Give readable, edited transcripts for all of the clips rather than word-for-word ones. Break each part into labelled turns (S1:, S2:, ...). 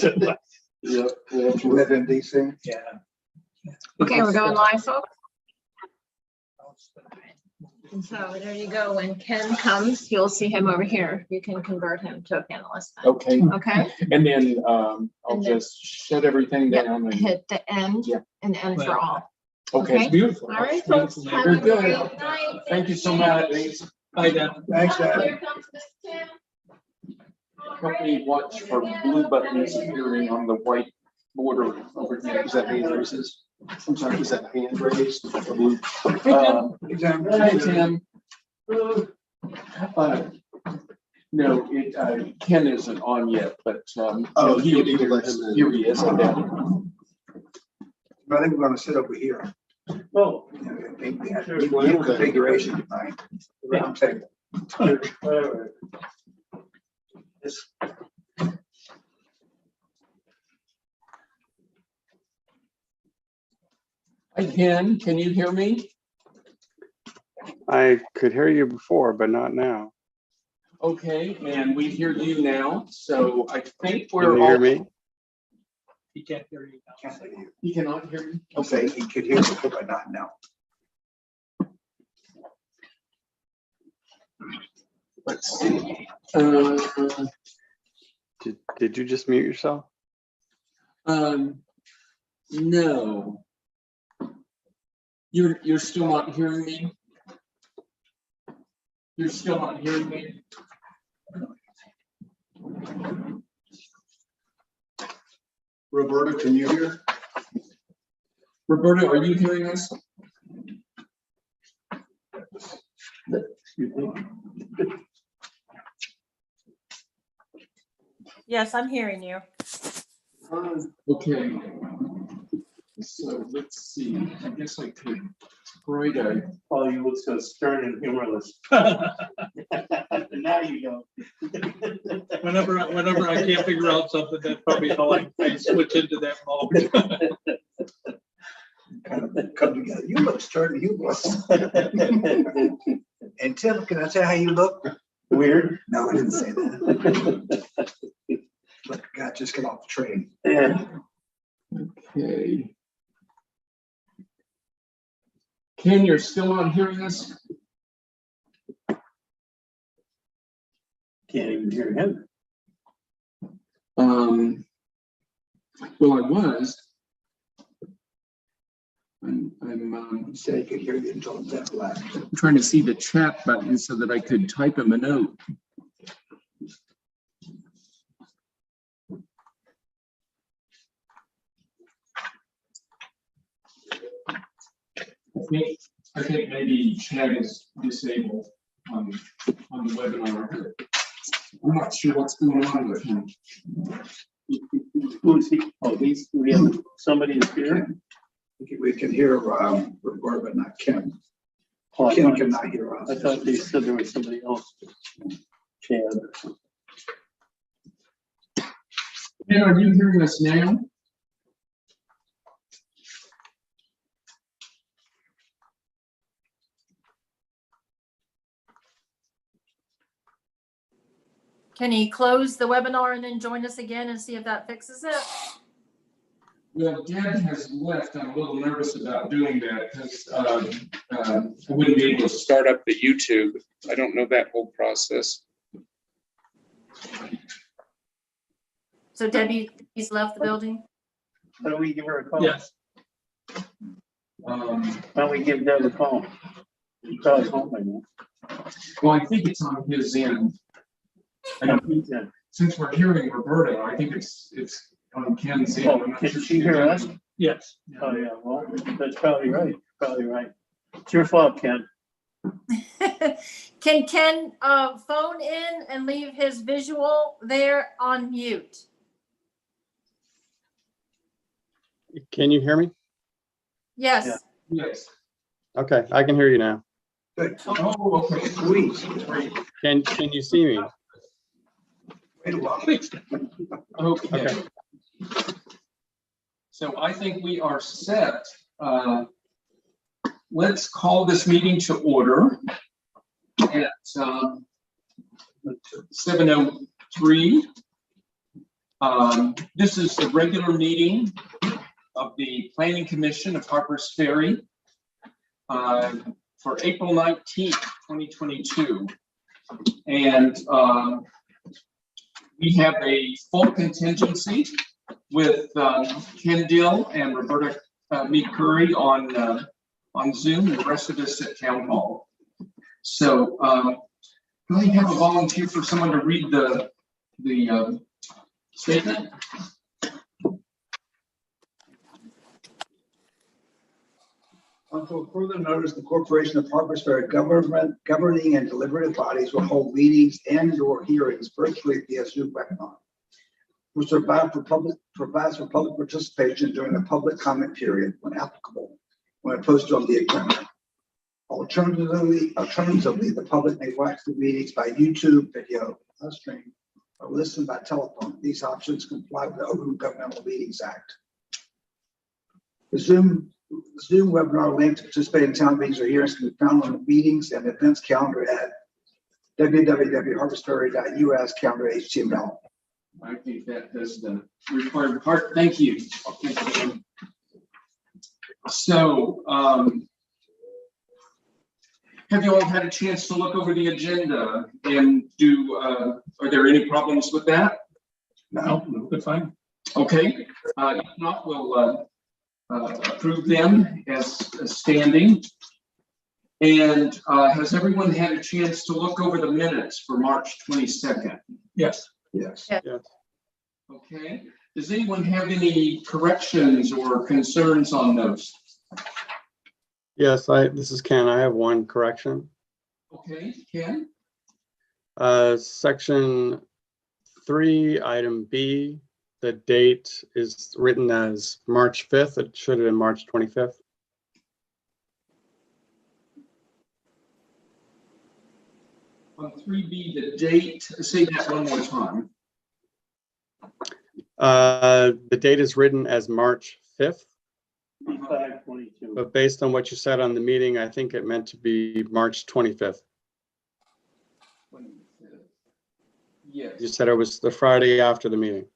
S1: Yep. You live in DC?
S2: Yeah.
S3: Okay, we're going live, folks. And so there you go. When Ken comes, you'll see him over here. You can convert him to a panelist then.
S4: Okay.
S3: Okay?
S4: And then I'll
S3: And then-
S4: just shut everything
S3: Yep,
S4: down. And,
S3: hit the end
S4: Yeah.
S3: and end for all.
S4: okay.
S3: Okay.
S4: Beautiful.
S3: All right, folks. Have
S4: Very
S3: a
S4: good.
S3: great night.
S4: Thank you so much.
S2: Hi, Dan.
S1: Thanks, Dad.
S3: Here comes Miss Tim.
S4: Help me watch for blue buttons appearing on the white border over here.
S1: Is that hand raises? I'm sorry, is that hand raised? Or blue?
S4: Hey, Tim. No, Ken isn't on yet, but
S1: Oh,
S4: no,
S1: you need to let him in.
S4: here he is.
S1: I think we're gonna sit over here.
S2: Oh.
S1: New configuration tonight. Round table.
S2: Whatever.
S4: Hi, Ken. Can you hear me?
S5: I could hear you before, but not now.
S4: Okay, and we hear you now. So I think
S5: Can
S4: we're
S5: you
S4: all.
S5: hear me?
S2: He can't hear you now.
S1: Can't say you.
S4: You cannot hear me?
S1: Okay, he could hear you, but not now.
S4: Let's see.
S5: Did you just mute yourself?
S4: No. You're still not hearing me? You're still not hearing me?
S1: Roberta, can you hear?
S4: Roberta, are you hearing us? Excuse me.
S6: Yes, I'm hearing you.
S4: Okay. So let's see. I guess I could write a.
S7: Oh, you look so stern and humorless. Now you go.
S2: Whenever I can't figure out something, that's probably how I switch into that mode.
S1: Kind of come together. You look stern, you look. And Tim, can I say how you look?
S7: Weird.
S1: No, I didn't say that. Like a guy just got off the train.
S7: Yeah.
S4: Okay. Ken, you're still not hearing us?
S7: Can't even hear him.
S4: Well, I was. I'm
S1: He said he could hear you until that last.
S4: trying to see the chat button so that I could type him a note. I think maybe chat is disabled on the webinar. I'm not sure what's going on with him.
S7: Who is he? Oh, we have somebody is here.
S1: We can hear Roberta, but not Kim.
S7: Oh,
S1: Kim cannot hear us.
S7: I thought they said there was somebody else. Chad.
S4: Ken, are you hearing us now?
S6: Can he close the webinar and then join us again and see if that fixes it?
S4: Well, Deb has left. I'm a little nervous about doing that because I wouldn't be able to start up the YouTube. I don't know that whole process.
S6: So Debbie, he's left the building?
S7: Why don't we give her a call?
S2: Yes.
S7: Why don't we give Deb a call? She's probably home by now.
S4: Well, I think it's on his end. I don't think that since we're hearing Roberta, I think it's on Ken's end.
S7: Oh,
S4: I'm not
S7: can
S4: sure
S7: she hear us?
S2: Yes.
S7: Oh, yeah, well, that's probably right. Probably right. It's your fault, Ken.
S6: Can Ken phone in and leave his visual there on mute?
S5: Can you hear me?
S6: Yes.
S7: Yeah.
S4: Yes.
S5: Okay, I can hear you now.
S1: Good.
S4: Oh, okay.
S1: Sweet.
S5: Can you see me?
S1: Wait a while.
S4: Okay.
S5: Okay.
S4: So I think we are set. Let's call this meeting to order at 7:03. This is the regular meeting of the Planning Commission of Harpers Ferry for April 19th, 2022. And we have a full contingency with Ken Dill and Roberta Mead Curry on Zoom, and the rest of us at Town Hall. So can we have a volunteer for someone to read the statement?
S1: Until further notice, the Corporation of Harpers Ferry governing and deliberative bodies will hold meetings and/or hearings virtually via Zoom webinar, which provides for public participation during the public comment period when applicable, when posted on the agenda. Alternatively, the public may watch the meetings by YouTube video, stream, or listen by telephone. These options comply with the Open Governmental Meetings Act. The Zoom webinar link to participate in town meetings or hearings can be found on the meetings and events calendar at www.harpersferry.us calendar HTML.
S4: I think that does the required part. Thank you. So, have you all had a chance to look over the agenda and are there any problems with that?
S2: No, good, fine.
S4: Okay, if not, we'll approve them as standing. And has everyone had a chance to look over the minutes for March 22nd?
S2: Yes.
S1: Yes.
S4: Okay. Does anyone have any corrections or concerns on those?
S5: Yes, this is Ken. I have one correction.
S4: Okay, Ken?
S5: Section 3, item B, the date is written as March 5th. It should have been March 25th.
S4: On 3B, the date, say that one more time.
S5: The date is written as March 5th,
S7: 25-22.
S5: but based on what you said on the meeting, I think it meant to be March 25th.
S4: Yes.
S5: You said it was the Friday after the meeting.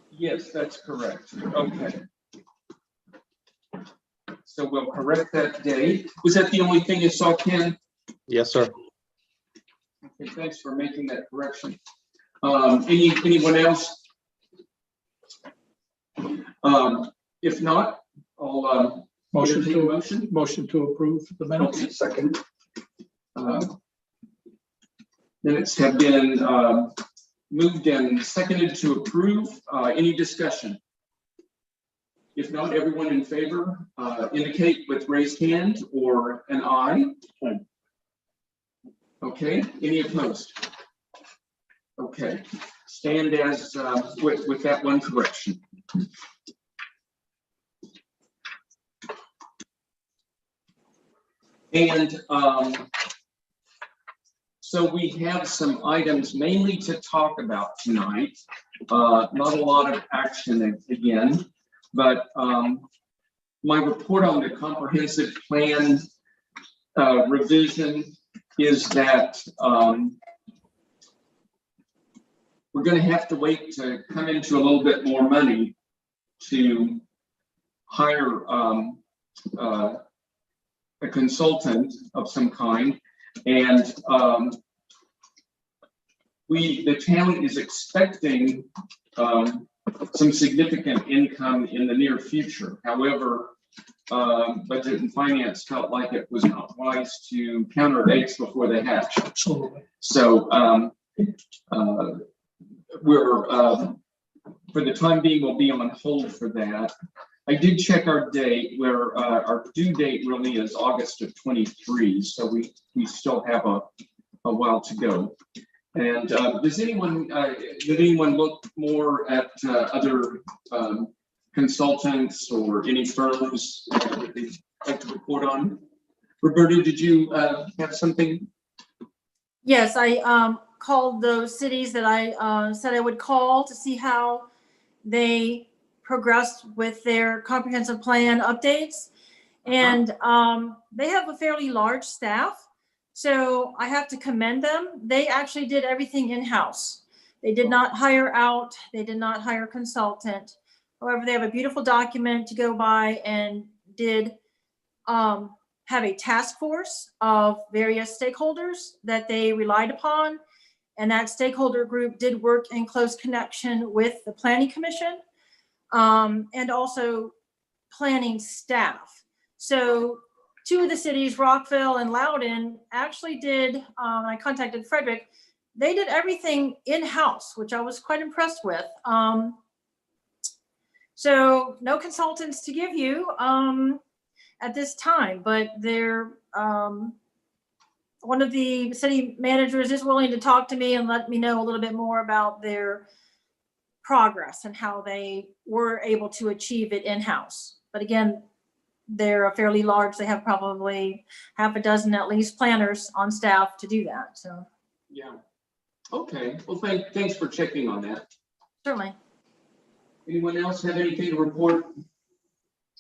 S4: Yes, that's correct. Okay. So we'll correct that date. Was that the only thing you saw, Ken?
S5: Yes, sir.
S4: Okay, thanks for making that correction. Anyone else? If not, I'll
S2: Motion
S4: entertain a
S2: to approve the minutes.
S4: Okay.
S1: Second.
S4: Minutes have been moved and seconded to approve. Any discussion? If not, everyone in favor indicate with raised hand or an aye.
S7: Aye.
S4: Okay, any opposed? Okay, stand as with that one correction. And so we have some items mainly to talk about tonight. Not a lot of action again, but my report on the comprehensive plan revision is that we're going to have to wait to come into a little bit more money to hire a consultant of some kind. And the town is expecting some significant income in the near future. However, Budget and Finance felt like it was not wise to count our eggs before they hatch.
S2: Absolutely.
S4: So we're, for the time being, we'll be on hold for that. I did check our date, where our due date really is August of 23, so we still have a while to go. And did anyone look more at other consultants or any firms that they'd like to report on? Roberta, did you have something?
S6: Yes, I called those cities that I said I would call to see how they progressed with their comprehensive plan updates. And they have a fairly large staff. So I have to commend them. They actually did everything in-house. They did not hire out. They did not hire a consultant. However, they have a beautiful document to go by and did have a task force of various stakeholders that they relied upon. And that stakeholder group did work in close connection with the Planning Commission and also planning staff. So two of the cities, Rockville and Loudoun, actually did, I contacted Frederick, they did everything in-house, which I was quite impressed with. So no consultants to give you at this time, but they're, one of the city managers is willing to talk to me and let me know a little bit more about their progress and how they were able to achieve it in-house. But again, they're a fairly large, they have probably half a dozen at least planners on staff to do that. So
S4: Yeah. Okay, well, thanks for checking on that.
S6: certainly.
S4: Anyone else have anything to report?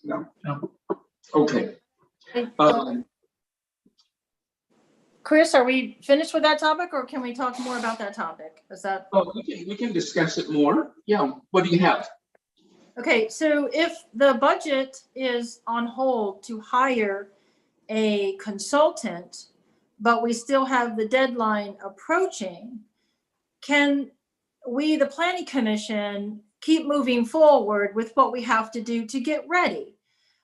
S1: No.
S4: Okay.
S6: Chris, are we finished with that topic or can we talk more about that topic? Is that?
S4: Oh, we can discuss it more. Yeah, what do you have?
S6: Okay, so if the budget is on hold to hire a consultant, but we still have the deadline approaching, can we, the Planning Commission, keep moving forward with what we have to do to get ready?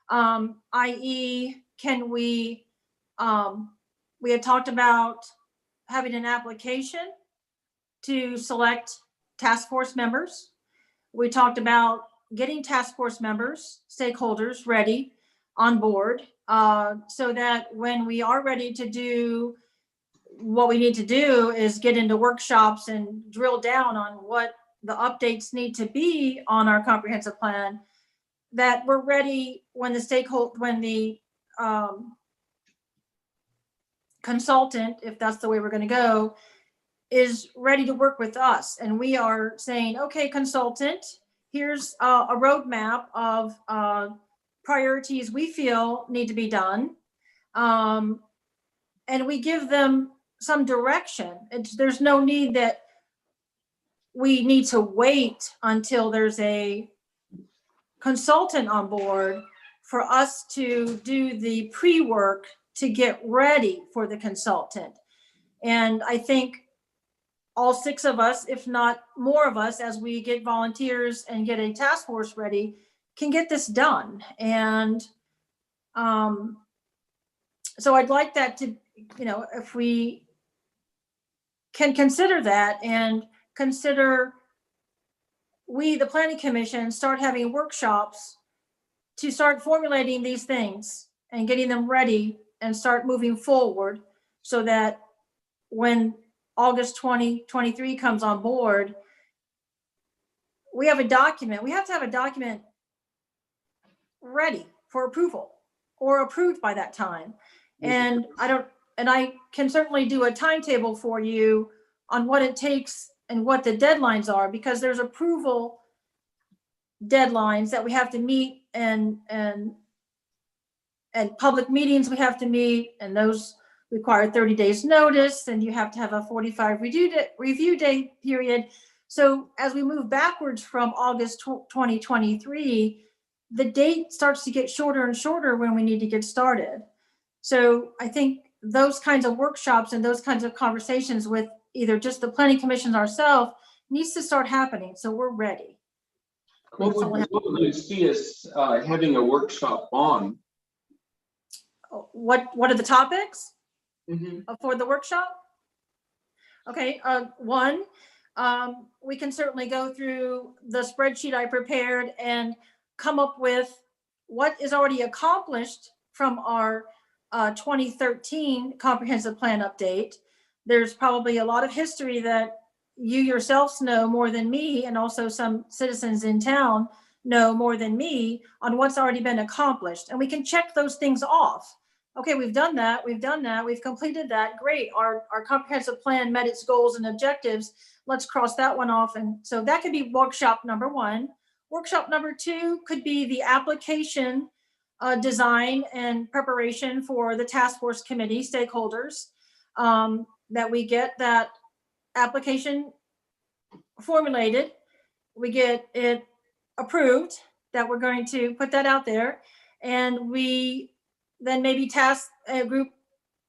S6: I.e., can we had talked about having an application to select task force members. We talked about getting task force members, stakeholders ready on board so that when we are ready to do what we need to do is get into workshops and drill down on what the updates need to be on our comprehensive plan, that we're ready when the consultant, if that's the way we're going to go, is ready to work with us. And we are saying, okay, consultant, here's a roadmap of priorities we feel need to be done. And we give them some direction. There's no need that we need to wait until there's a consultant on board for us to do the pre-work to get ready for the consultant. And I think all six of us, if not more of us, as we get volunteers and get a task force ready, can get this done. And so I'd like that to, if we can consider that and consider we, the Planning Commission, start having workshops to start formulating these things and getting them ready and start moving forward so that when August 2023 comes on board, we have a document. We have to have a document ready for approval or approved by that time. And I can certainly do a timetable for you on what it takes and what the deadlines are, because there's approval deadlines that we have to meet and public meetings we have to meet, and those require 30 days notice, and you have to have a 45 review day period. So as we move backwards from August 2023, the date starts to get shorter and shorter when we need to get started. So I think those kinds of workshops and those kinds of conversations with either just the Planning Commission ourselves needs to start happening, so we're ready.
S4: What would you see us having a workshop on?
S6: What are the topics
S4: Mm-hmm.
S6: for the workshop? Okay, one, we can certainly go through the spreadsheet I prepared and come up with what is already accomplished from our 2013 comprehensive plan update. There's probably a lot of history that you yourselves know more than me, and also some citizens in town know more than me on what's already been accomplished. And we can check those things off. Okay, we've done that, we've completed that, great. Our comprehensive plan met its goals and objectives. Let's cross that one off. And so that could be workshop number one. Workshop number two could be the application design and preparation for the task force committee stakeholders. that we get that application formulated, we get it approved, that we're going to put that out there, and we then maybe task a group.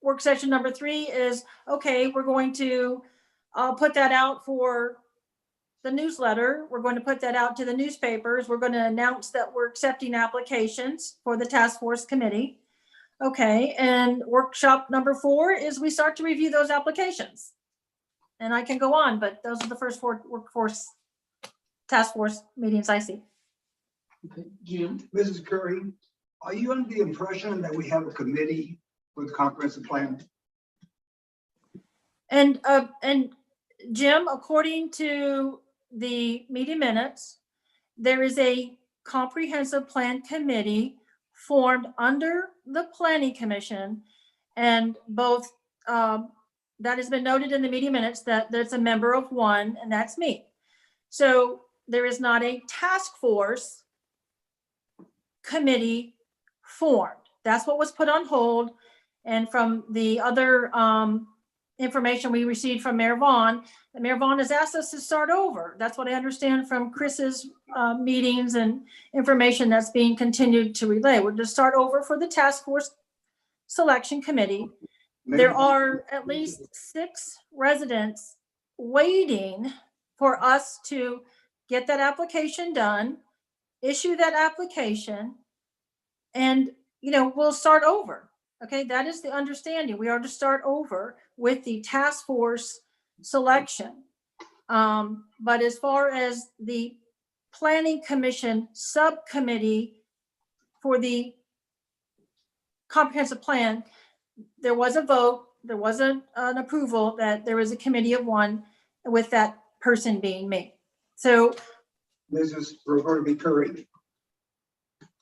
S6: Work session number 3 is, okay, we're going to put that out for the newsletter. We're going to put that out to the newspapers. We're going to announce that we're accepting applications for the task force committee. Okay, and workshop number 4 is we start to review those applications. And I can go on, but those are the first 4 workforce task force meetings I see.
S4: Okay, Jim?
S1: Mrs. Curry, are you under the impression that we have a committee for the comprehensive plan?
S6: And Jim, according to the meeting minutes, there is a comprehensive plan committee formed under the planning commission, and both that has been noted in the meeting minutes that there's a member of one, and that's me. So there is not a task force committee formed. That's what was put on hold. And from the other information we received from Mayor Vaughn, Mayor Vaughn has asked us to start over. That's what I understand from Chris's meetings and information that's being continued to relay. We're to start over for the task force selection committee. There are at least 6 residents waiting for us to get that application done, issue that application, and we'll start over. Okay, that is the understanding. We are to start over with the task force selection. But as far as the planning commission subcommittee for the comprehensive plan, there was a vote, there was an approval that there was a committee of one, with that person being me. So
S1: Mrs. Roberta B. Curry,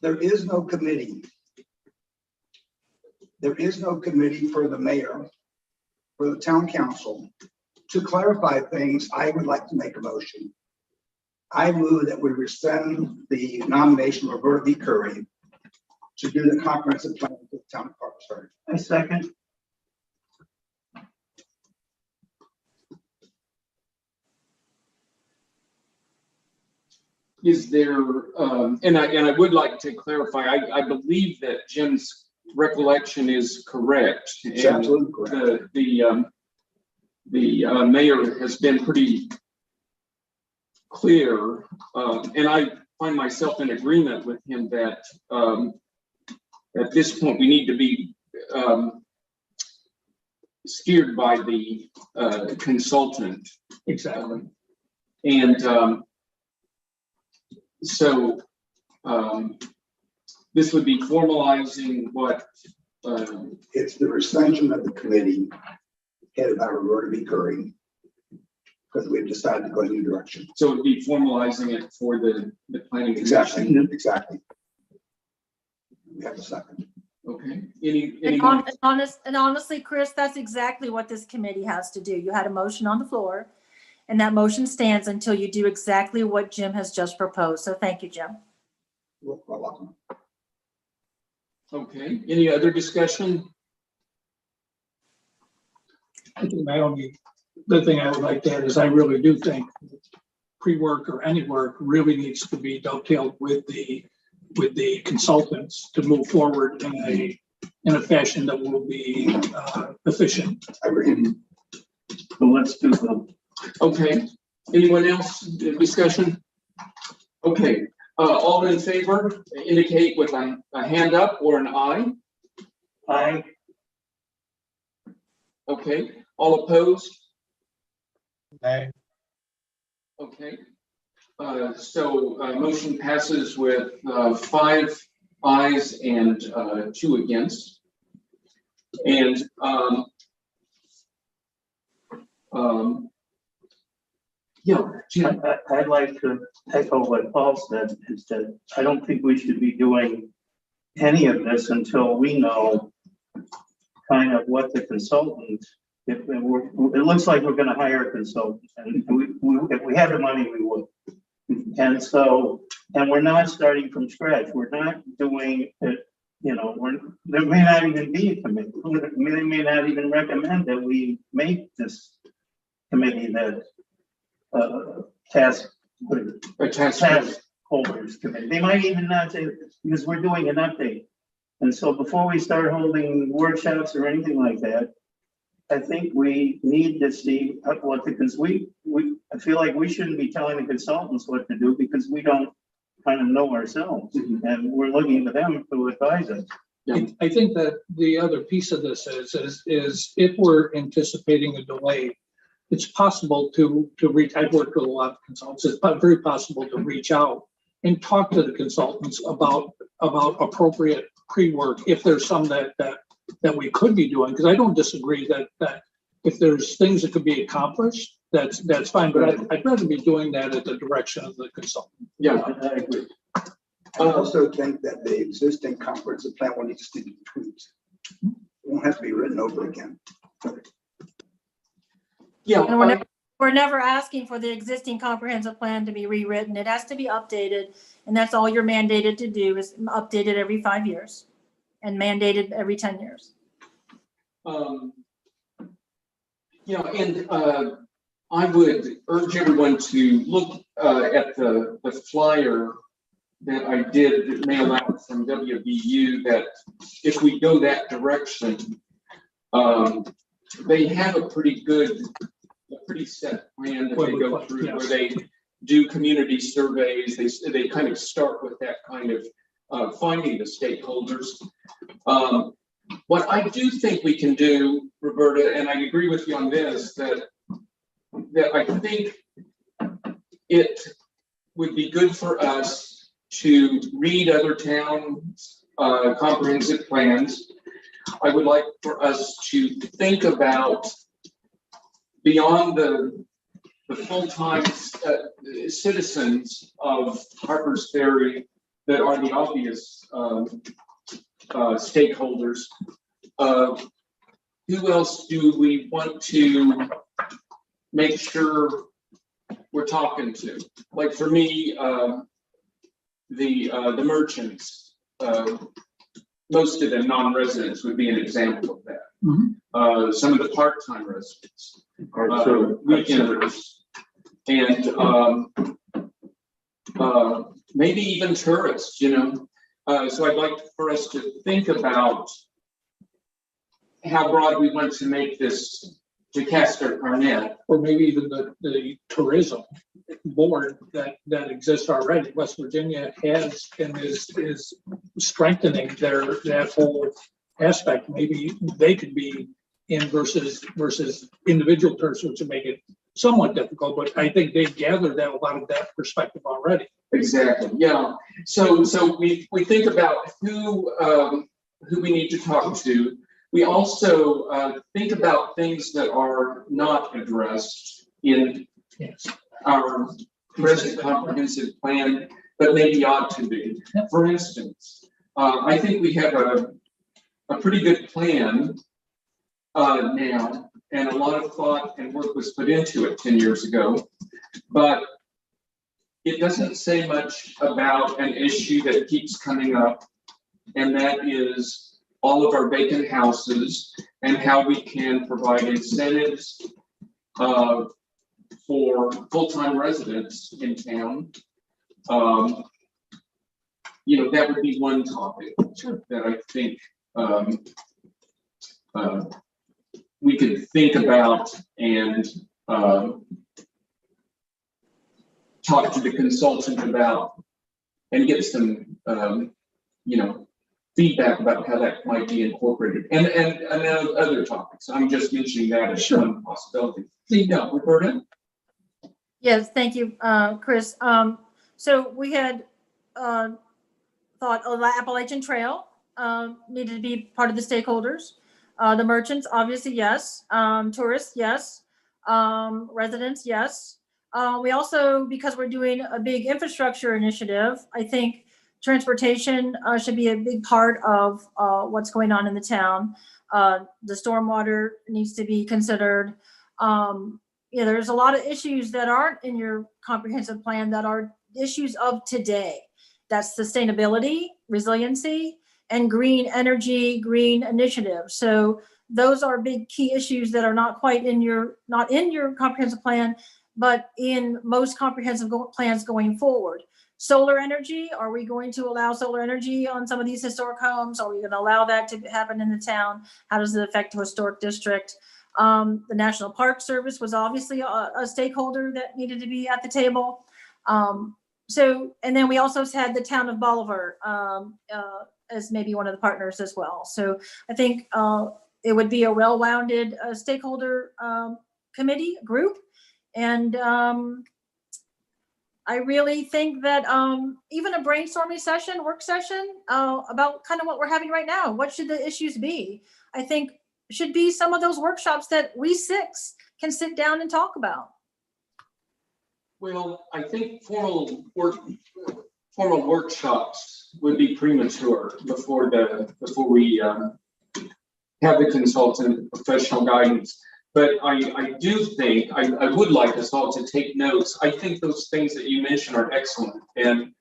S1: there is no committee. There is no committee for the mayor, for the town council. To clarify things, I would like to make a motion. I move that we rescind the nomination of Roberta B. Curry to do the comprehensive plan for the town of Parkersburg.
S7: I second.
S4: Is there, and I would like to clarify, I believe that Jim's recollection is correct.
S1: It's absolutely correct.
S4: The mayor has been pretty clear, and I find myself in agreement with him that at this point we need to be steered by the consultant.
S2: Exactly.
S4: So this would be formalizing what?
S1: It's the rescission of the committee headed by Roberta B. Curry, because we've decided to go in a new direction.
S4: So it would be formalizing it for the planning
S1: Exactly,
S4: commission.
S1: exactly. We have a second.
S4: Okay. Any more?
S6: and honestly, Chris, that's exactly what this committee has to do. You had a motion on the floor, and that motion stands until you do exactly what Jim has just proposed. So thank you, Jim.
S1: Well, welcome.
S4: Okay. Any other discussion?
S2: I think the thing I would like to add is I really do think pre-work or any work really needs to be dovetailed with the consultants to move forward in a fashion that will be efficient.
S1: I agree.
S7: So let's do the.
S4: Okay. Anyone else? Discussion? Okay. All in favor indicate with a hand up or an eye.
S7: Aye.
S4: Okay. All opposed?
S5: Nay.
S4: Okay. So motion passes with 5 ayes and 2 against. And yeah, Jim.
S7: I'd like to echo what Paul said, is that I don't think we should be doing any of this until we know kind of what the consultant, it looks like we're going to hire a consultant, and if we had the money, we would. And so, and we're not starting from scratch. We're not doing it there may not even be a committee. They may not even recommend that we make this committee that task holders committee. They might even not say, because we're doing an update. And so before we start holding workshops or anything like that, I think we need to see what I feel like we shouldn't be telling the consultants what to do because we don't kind of know ourselves, and we're looking to them to advise us.
S2: I think that the other piece of this is if we're anticipating a delay, it's possible to reach, I've worked with a lot of consultants, it's very possible to reach out and talk to the consultants about appropriate pre-work, if there's some that we could be doing, because I don't disagree that if there's things that could be accomplished, that's fine, but I'd rather be doing that at the direction of the consultant.
S7: Yeah, I agree.
S1: I also think that the existing comprehensive plan will need to be tweaked. It won't have to be written over again.
S4: Yeah.
S6: And we're never asking for the existing comprehensive plan to be rewritten. It has to be updated. And that's all you're mandated to do is update it every 5 years and mandated every 10 years.
S4: I would urge everyone to look at the flyer that I did mail out from WVU, that if we go that direction, they have a pretty set plan that they go through, where they do community surveys. They kind of start with that kind of finding the stakeholders. What I do think we can do, Roberta, and I agree with you on this, that I think it would be good for us to read other towns' comprehensive plans. I would like for us to think about beyond the full-time citizens of Harpers Ferry that are the obvious stakeholders. Who else do we want to make sure we're talking to? Like for me, the merchants, most of them non-residents would be an example of that.
S2: Mhm.
S4: Some of the part-time residents, weekenders, and maybe even tourists, So I'd like for us to think about how broad we want to make this, to cast our net.
S2: Or maybe even the tourism board that exists already. West Virginia has and is strengthening that whole aspect. Maybe they could be in versus individual tourists, which would make it somewhat difficult, but I think they gathered a lot of that perspective already.
S4: Exactly. Yeah. So we think about who we need to talk to. We also think about things that are not addressed in our present comprehensive plan, but maybe ought to be. For instance, I think we have a pretty good plan now, and a lot of thought and work was put into it 10 years ago, but it doesn't say much about an issue that keeps coming up, and that is all of our vacant houses and how we can provide incentives for full-time residents in town. That would be one topic that I think we could think about and talk to the consultant about and get some, feedback about how that might be incorporated, and other topics. I'm just mentioning that as one possibility. No, Roberta?
S6: Yes, thank you, Chris. So we had thought the Appalachian Trail needed to be part of the stakeholders. The merchants, obviously, yes. Tourists, yes. Residents, yes. We also, because we're doing a big infrastructure initiative, I think transportation should be a big part of what's going on in the town. The stormwater needs to be considered. There's a lot of issues that aren't in your comprehensive plan that are issues of today. That's sustainability, resiliency, and green energy, green initiative. So those are big key issues that are not in your comprehensive plan, but in most comprehensive plans going forward. Solar energy, are we going to allow solar energy on some of these historic homes? Are we going to allow that to happen in the town? How does it affect the historic district? The National Park Service was obviously a stakeholder that needed to be at the table. And then we also had the town of Bolivar as maybe one of the partners as well. So I think it would be a well-rounded stakeholder committee group. And I really think that even a brainstorming session, work session about kind of what we're having right now, what should the issues be? I think should be some of those workshops that we six can sit down and talk about.
S4: Well, I think formal workshops would be premature before we have the consultant professional guidance. But I do think, I would like us all to take notes. I think those things that you mentioned are excellent. And,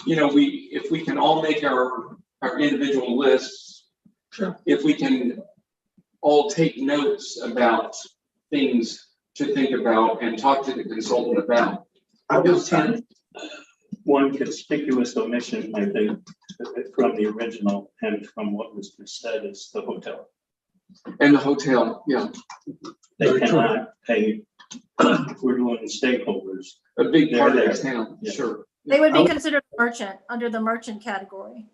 S4: if we can all make our individual lists,
S2: Sure.
S4: If we can all take notes about things to think about and talk to the consultant about.
S1: I was
S7: One conspicuous omission, I think, from the original and from what was just said is the hotel.
S4: And the hotel, yeah,
S7: They cannot pay, if we're doing stakeholders.
S4: a big part of
S7: They're
S4: the
S7: there.
S4: town,
S7: Yeah.
S4: sure.
S6: They would be considered merchant under the merchant category.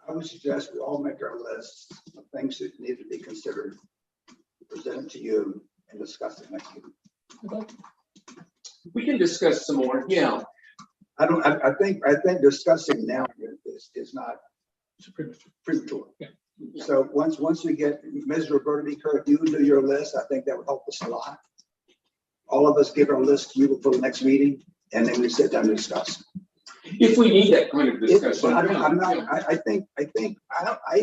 S1: I would suggest we all make our lists of things that need to be considered, presented to you and discussed next week.
S4: We can discuss some more, yeah.
S1: I think discussing now is not premature.
S2: Yeah.
S1: So once we get Ms. Roberta B. Kirk, you do your list, I think that would help us a lot. All of us give our list to you before the next meeting, and then we sit down and discuss.
S4: If we need that kind of discussion.
S1: I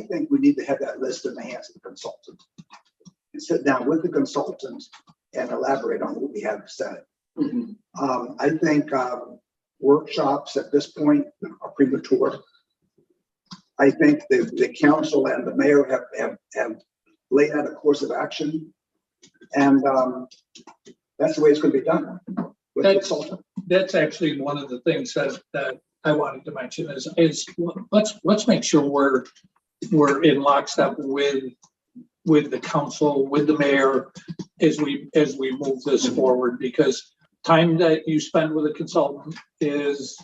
S1: think we need to have that list in the hands of the consultant and sit down with the consultant and elaborate on what we have said.
S4: Mhm.
S1: I think workshops at this point are premature. I think the council and the mayor have laid out a course of action, and that's the way it's going to be done with the consultant.
S2: That's actually one of the things that I wanted to mention is let's make sure we're in lockstep with the council, with the mayor as we move this forward, because time that you spend with a consultant is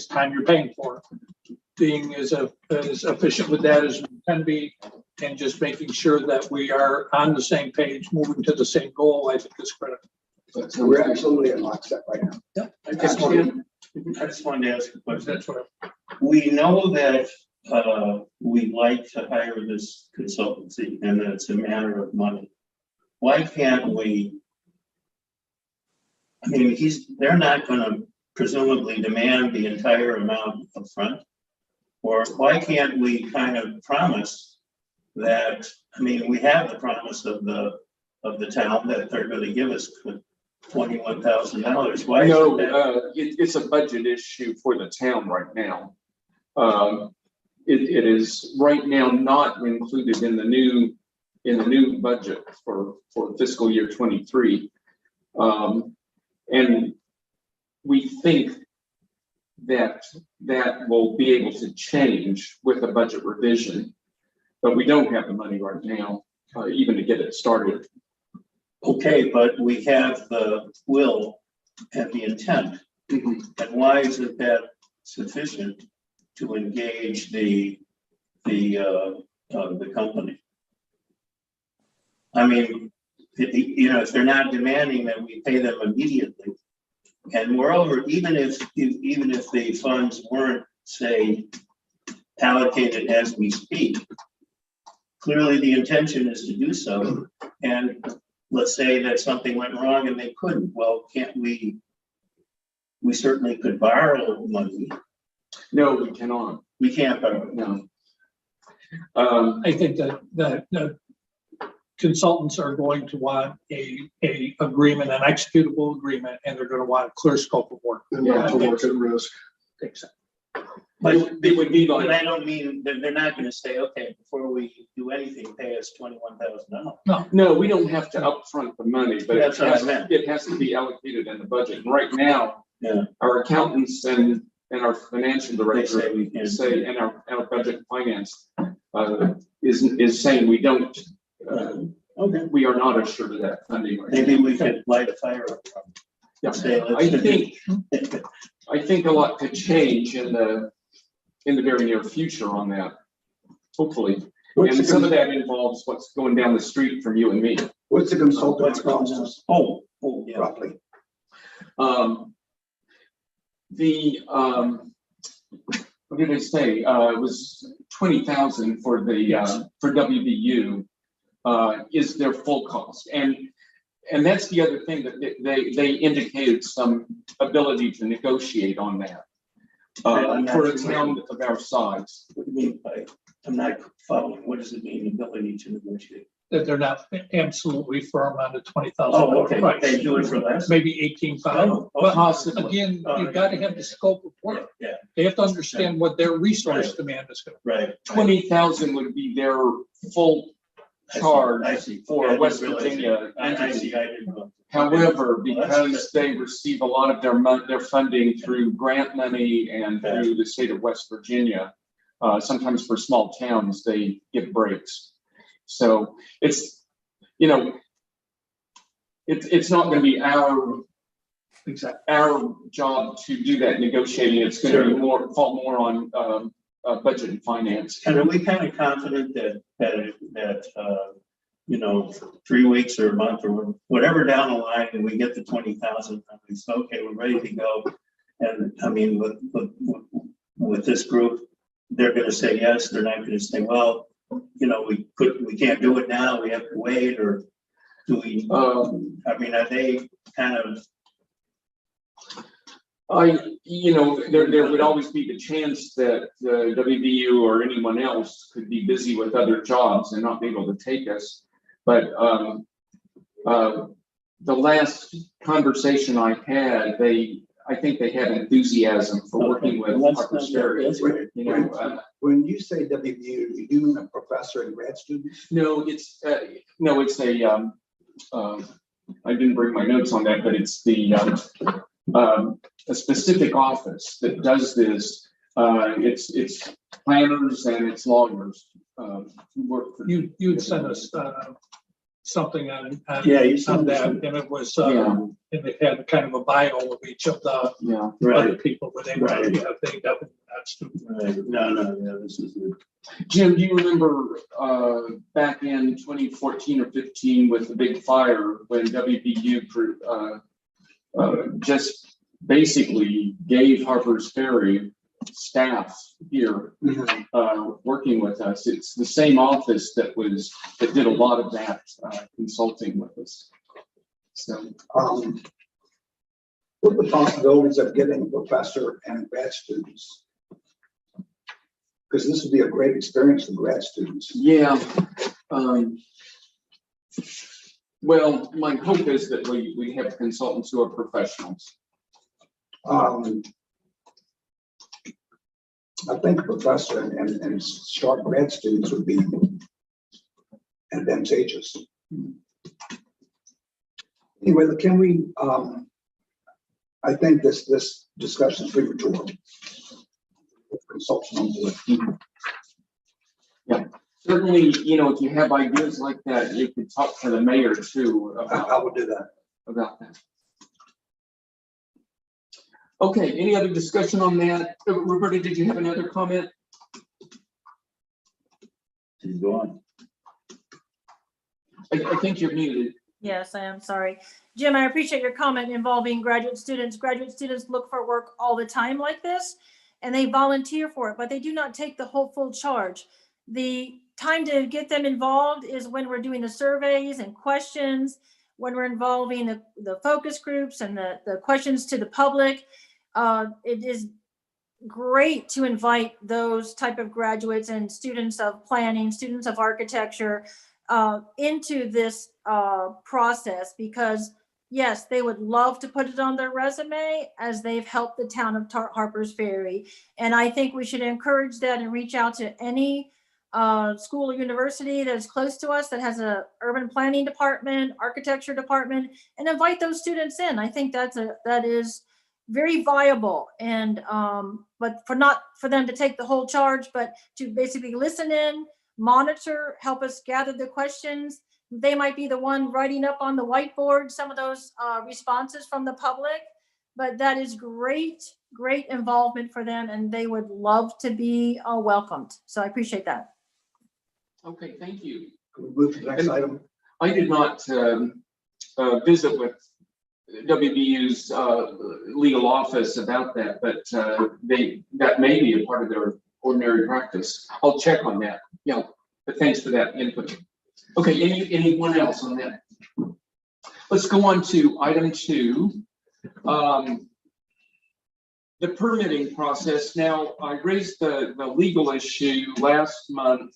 S2: time you're paying for. Being as efficient with that as we can be, and just making sure that we are on the same page, moving to the same goal, I think is critical.
S1: So we're absolutely in lockstep right now.
S2: Yeah,
S7: I just wanted to ask a question.
S2: that's what.
S7: We know that we like to hire this consultancy and that it's a matter of money. Why can't we? I mean, they're not going to presumably demand the entire amount up front. Or why can't we kind of promise that? I mean, we have the promise of the town that they're going to give us $21,000. Why?
S4: No,
S7: isn't that?
S4: it's a budget issue for the town right now. It is right now not included in the new budget for fiscal year 23. And we think that will be able to change with a budget revision, but we don't have the money right now, even to get it started.
S7: Okay, but we have the will and the intent.
S4: Mhm.
S7: And why isn't that sufficient to engage the company? I mean, if they're not demanding that we pay them immediately, and moreover, even if the funds weren't, say, allocated as we speak, clearly the intention is to do so. And let's say that something went wrong and they couldn't. Well, can't we? We certainly could borrow money.
S4: No, we cannot.
S7: We can't borrow.
S4: No.
S2: I think that the consultants are going to want a agreement, an executable agreement, and they're going to want a clear scope of work.
S4: Yeah, to work
S2: at risk. Exactly.
S4: It would be
S7: But
S4: like,
S7: I don't mean, they're not gonna say, okay, before we do anything, pay us $21,000.
S4: no, we don't have to upfront the money, but
S7: That's what I meant.
S4: it has to be allocated in the budget. And right now,
S7: Yeah.
S4: our accountants and our financial
S7: They
S4: director
S7: say we can.
S4: say, and our budget and finance is saying we don't,
S7: Okay,
S4: we are not assured of that funding. right
S7: maybe
S4: now.
S7: we could light a fire up.
S4: Yeah.
S7: Say, let's
S4: I
S7: do-
S4: think a lot could change in the very near future on that, hopefully.
S1: What's
S4: And some of
S1: the,
S4: that involves what's going down the street from you and me.
S1: what's the consultant
S7: What's going
S1: cost
S7: on?
S1: us
S7: Oh, yeah.
S1: roughly?
S4: What did I say? It was 20,000 for the, for WBU, is their full cost. And that's the other thing that they indicated some ability to negotiate on that. For a town of our size.
S7: What do you mean by, I'm not following, what does it mean, ability to negotiate?
S2: That they're not absolutely firm on the $20,000
S7: Oh, okay,
S2: price.
S7: they do it for less?
S2: Maybe 18,000.
S7: Oh,
S2: But
S4: possibly.
S2: again,
S7: Oh,
S2: you've got to have the scope of work.
S7: Yeah,
S2: They have to understand what their resource
S7: Right.
S2: demand is going to
S7: right.
S4: 20,000 would be their full
S7: I see,
S4: charge
S7: I see.
S4: for
S7: Okay, I didn't
S4: West
S7: realize
S4: Virginia.
S7: that. I see, I didn't know.
S4: However,
S7: Well, that's-
S4: because they receive a lot of their funding through grant money and through the state of West Virginia, sometimes for small towns, they get breaks. So it's, you know, it's not going to be our job to do that negotiating. It's going to be fall more on budget and finance.
S7: And are we kind of confident that, you know, 3 weeks or a month or whatever down the line, and we get the 20,000, and it's okay, we're ready to go. And I mean, with this group, they're gonna say yes, they're not gonna say, well, you know, we can't do it now, we have to wait, or do we, I mean, are they kind of,
S4: There would always be the chance that the WVU or anyone else could be busy with other jobs and not be able to take us. But the last conversation I had, I think they had enthusiasm for working with Harper's Ferry.
S7: that's great.
S4: You know,
S1: When you say WVU, you do mean a professor and grad students?
S4: no, it's a. I didn't bring my notes on that, but it's a specific office that does this. It's planners and it's lawyers who work for.
S2: you'd send us something on
S7: Yeah, you sent
S2: on
S7: us
S2: that,
S7: some-
S2: and it was
S4: Yeah.
S2: and they had kind of a bio of each of the
S4: Yeah.
S2: other people, but they were,
S7: Right.
S2: yeah, they definitely not students.
S7: Right, no, yeah, this is.
S4: Jim, do you remember back in 2014 or 15 with the big fire when WBU just basically gave Harper's Ferry staff here working with us? It's the same office that did a lot of that consulting with us. So
S1: What are the possibilities of getting a professor and grad students? Because this would be a great experience for grad students.
S4: yeah. Well, my hope is that we have consultants who are professionals.
S1: I think a professor and sharp grad students would be advantageous. Anyway, can we, I think this discussion is premature. Consultant on board.
S4: Certainly, if you have ideas like that, you could talk to the mayor too
S1: I will do that.
S4: about that. Okay, any other discussion on that? Roberta, did you have another comment?
S7: Go on.
S4: I think you're muted.
S6: Yes, I am sorry. Jim, I appreciate your comment involving graduate students. Graduate students look for work all the time like this, and they volunteer for it, but they do not take the whole full charge. The time to get them involved is when we're doing the surveys and questions, when we're involving the focus groups and the questions to the public. It is great to invite those type of graduates and students of planning, students of architecture into this process, because yes, they would love to put it on their resume as they've helped the town of Harper's Ferry. And I think we should encourage that and reach out to any school or university that is close to us that has a urban planning department, architecture department, and invite those students in. I think that is very viable. And but not for them to take the whole charge, but to basically listen in, monitor, help us gather the questions. They might be the one writing up on the whiteboard some of those responses from the public, but that is great involvement for them, and they would love to be welcomed. So I appreciate that.
S4: Okay, thank you.
S1: Can we move to the next item?
S4: I did not visit with WBU's legal office about that, but that may be a part of their ordinary practice. I'll check on that. Yeah, but thanks for that input. Okay, anyone else on that? Let's go on to item 2. The permitting process. Now, I raised the legal issue last month.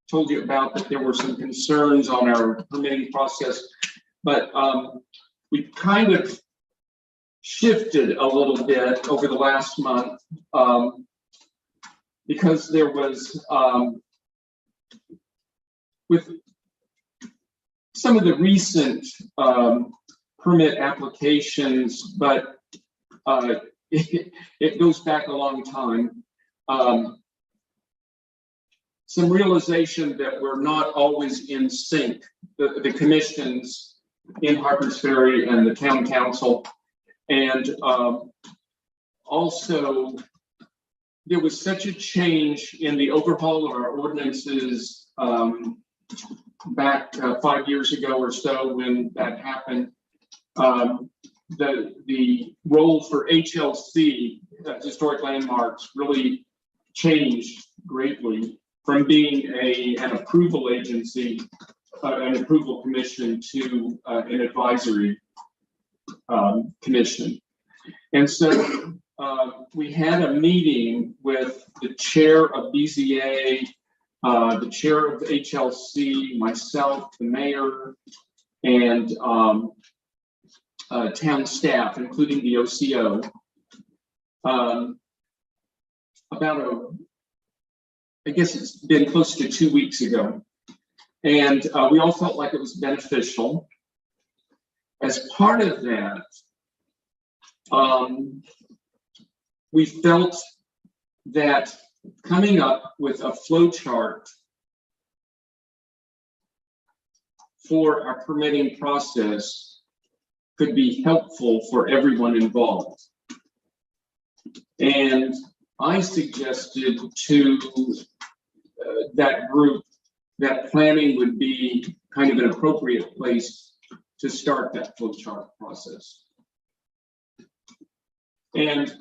S4: Told you about that there were some concerns on our permitting process, but we kind of shifted a little bit over the last month because there was with some of the recent permit applications, but it goes back a long time. Some realization that we're not always in sync, the commissions in Harpers Ferry and the town council. And also there was such a change in the overhaul of our ordinances back 5 years ago or so when that happened. The role for HLC, historic landmarks, really changed greatly from being an approval agency, an approval commission, to an advisory commission. And so we had a meeting with the chair of BZA, the chair of HLC, myself, the mayor, and town staff, including the OCO, about I guess it's been close to 2 weeks ago. And we all felt like it was beneficial. As part of that, we felt that coming up with a flow chart for our permitting process could be helpful for everyone involved. And I suggested to that group that planning would be kind of an appropriate place to start that flowchart process. And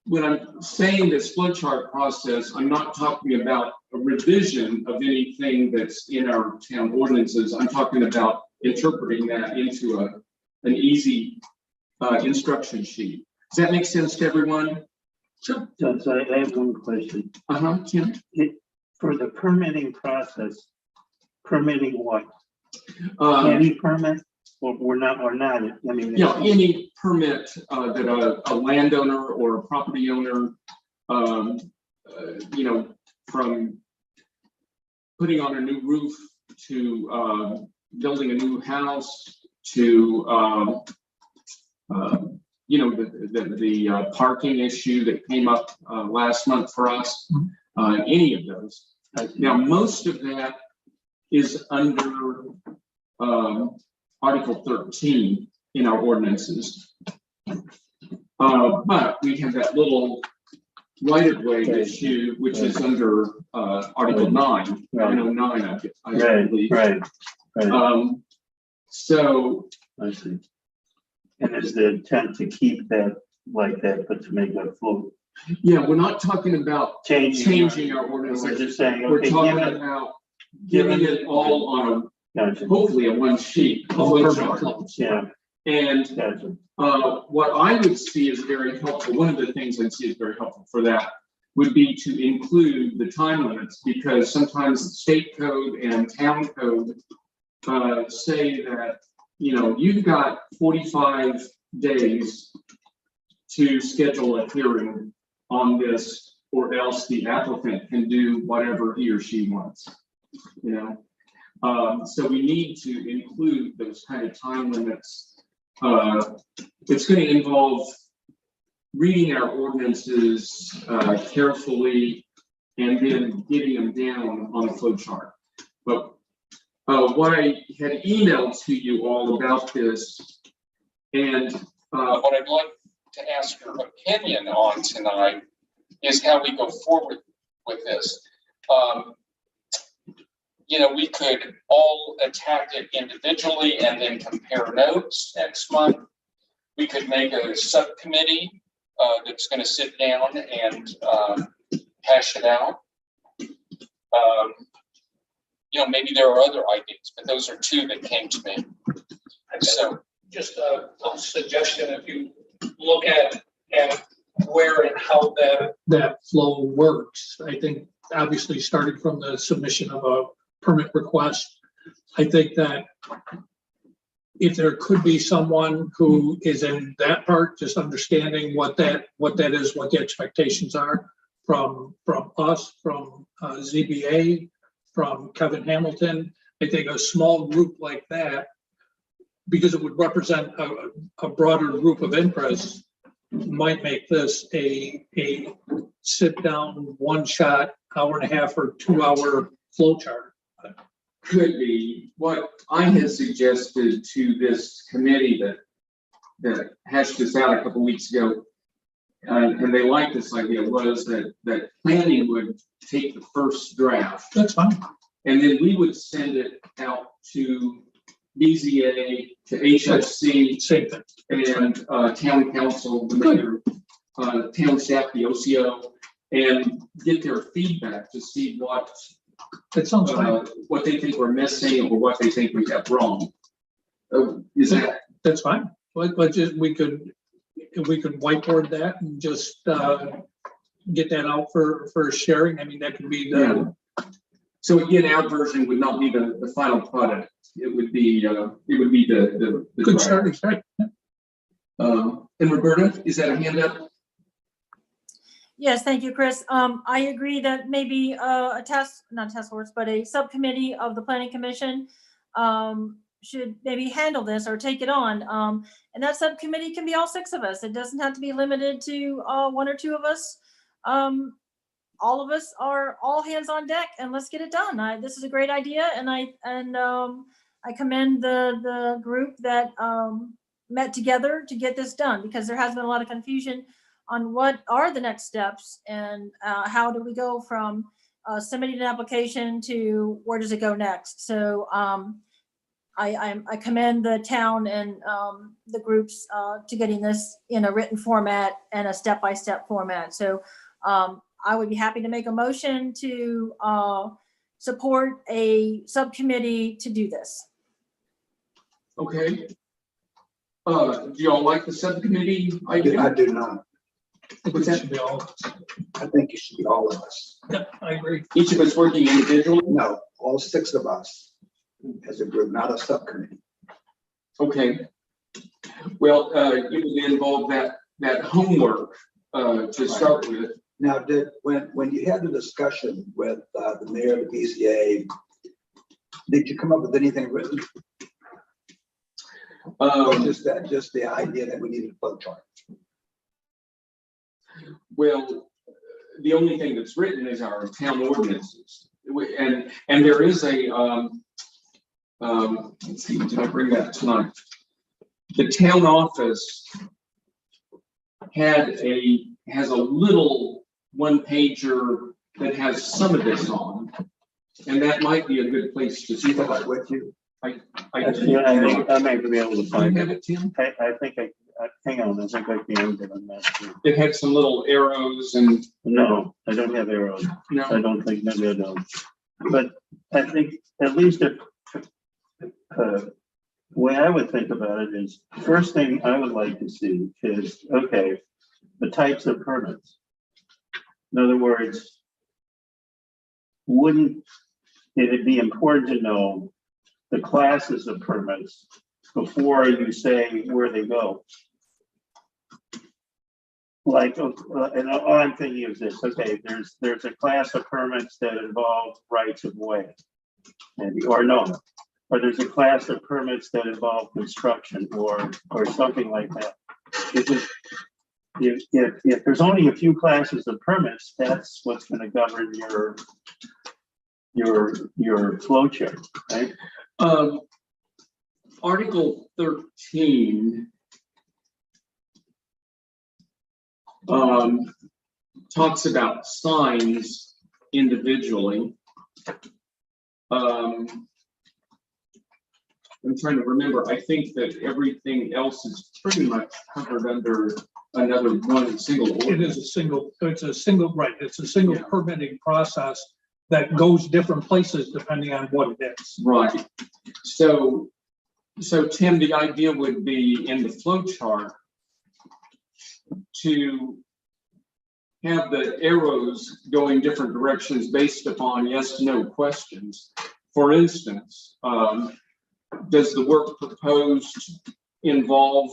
S4: when I'm saying this flowchart process, I'm not talking about a revision of anything that's in our town ordinances. I'm talking about interpreting that into an easy instruction sheet. Does that make sense to everyone?
S7: So I have one question.
S4: Tim?
S7: For the permitting process, permitting what?
S4: Any
S7: Any permit? Or not, I mean.
S4: Yeah, any permit that a landowner or a property owner, from putting on a new roof to building a new house to the parking issue that came up last month for us, any of those. Now, most of that is under Article 13 in our ordinances. But we have that little right-of-way issue, which is under Article 9, 909, I believe.
S7: Right.
S4: So
S7: I see. And is the intent to keep that like that, but to make that flow?
S4: yeah, we're not talking about changing our
S7: We're
S4: ordinances.
S7: just saying,
S4: We're
S7: okay,
S4: talking about giving it all on hopefully a one sheet.
S7: Yeah.
S4: And
S7: Gotcha.
S4: what I would see is very helpful. One of the things I'd see is very helpful for that would be to include the time limits, because sometimes the state code and town code say that you've got 45 days to schedule a hearing on this, or else the applicant can do whatever he or she wants, So we need to include those kind of time limits. It's going to involve reading our ordinances carefully and then getting them down on a flow chart. But what I had emailed to you all about this, and
S8: what I'd like to ask your opinion on tonight is how we go forward with this. We could all attack it individually and then compare notes next month. We could make a subcommittee that's going to sit down and hash it out. Maybe there are other ideas, but those are two that came to me. So,
S2: Just a little suggestion, if you look at where and how that flow works. I think obviously starting from the submission of a permit request, I think that if there could be someone who is in that part, just understanding what that is, what the expectations are from us, from ZBA, from Kevin Hamilton. I think a small group like that, because it would represent a broader group of interests, might make this a sit down, one shot, hour and a half or 2 hour flow chart.
S4: could be what I had suggested to this committee that hashed this out a couple weeks ago, and they liked this idea, was that planning would take the first draft,
S2: That's fine.
S4: and then we would send it out to BZA, to HFC,
S2: Same thing.
S4: and town council, the mayor, town staff, the OCO, and get their feedback to see
S2: That sounds fine.
S4: what they think we're missing or what they think we have wrong. Is that
S2: That's fine. But just, we could whiteboard that and just get that out for sharing. I mean, that could be the.
S4: so? Again, our version would not be the final product. It would be the
S2: Good starting point.
S4: And Roberta, is that a handout?
S6: Yes, thank you, Chris. I agree that maybe not a task force, but a subcommittee of the planning commission should maybe handle this or take it on. And that subcommittee can be all 6 of us. It doesn't have to be limited to 1 or 2 of us. All of us are all hands on deck, and let's get it done. This is a great idea, and I commend the group that met together to get this done, because there has been a lot of confusion on what are the next steps and how do we go from submitting an application to where does it go next. So I commend the town and the groups to getting this in a written format and a step-by-step format. So I would be happy to make a motion to support a subcommittee to do this.
S4: Okay. Do y'all like the subcommittee idea?
S1: I do not.
S2: It should be all.
S1: I think it should be all of us.
S2: Yeah, I agree.
S4: Each of us working individually?
S1: No, all 6 of us as a group, not a subcommittee.
S4: Okay. Well, it would involve that homework to start with.
S1: Now, when you had the discussion with the mayor of the BZA, did you come up with anything written? Or just the idea that we needed a flow chart?
S4: Well, the only thing that's written is our town ordinances, and there is a let's see, did I bring that tonight? The town office has a little 1-pager that has some of this on, and that might be a good place to
S1: See
S4: start.
S1: that with you?
S7: I might be able to find
S4: Have
S7: it.
S4: it, Tim?
S7: I think hang on, I think I can get on that too.
S4: It had some little arrows and
S7: No, I don't have arrows. I
S4: no.
S7: don't think, maybe I don't. But I think at least if, the way I would think about it is, the first thing I would like to see is, okay, the types of permits. In other words, wouldn't it be important to know the classes of permits before you say where they go. Like, and all I'm thinking is this, okay, there's a class of permits that involve rights of way. Maybe, or no, or there's a class of permits that involve construction or something like that. If there's only a few classes of permits, that's what's gonna govern your flow chart, right?
S4: Article 13 talks about signs individually. I'm trying to remember. I think that everything else is pretty much covered under another one single
S2: It
S4: ordinance.
S2: is it's a single, right, it's a single
S4: Yeah.
S2: permitting process that goes different places depending on what it is.
S4: Right. So Tim, the idea would be in the flow chart to have the arrows going different directions based upon yes, no questions. For instance, does the work proposed involve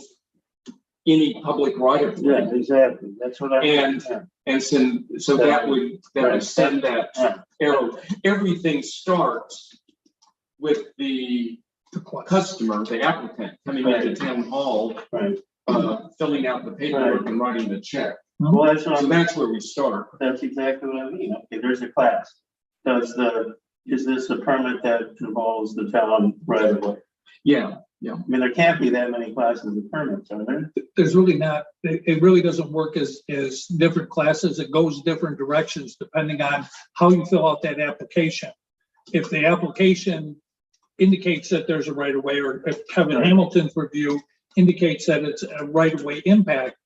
S4: any public right of way?
S7: Yeah, exactly, that's what
S4: And so that would send that arrow. Everything starts with the customer, the applicant, coming into town hall,
S7: Right.
S4: Filling out the paperwork and writing the check.
S7: Well, that's what
S4: So
S7: I'm,
S4: that's where we start.
S7: that's exactly what I mean. Okay, there's a class. Is this a permit that involves the town right of way?
S4: Yeah.
S7: I mean, there can't be that many classes of permits, are there?
S2: There's really not, it really doesn't work as different classes. It goes different directions depending on how you fill out that application. If the application indicates that there's a right of way, or if Kevin
S7: Right.
S2: Hamilton's review indicates that it's a right of way impact,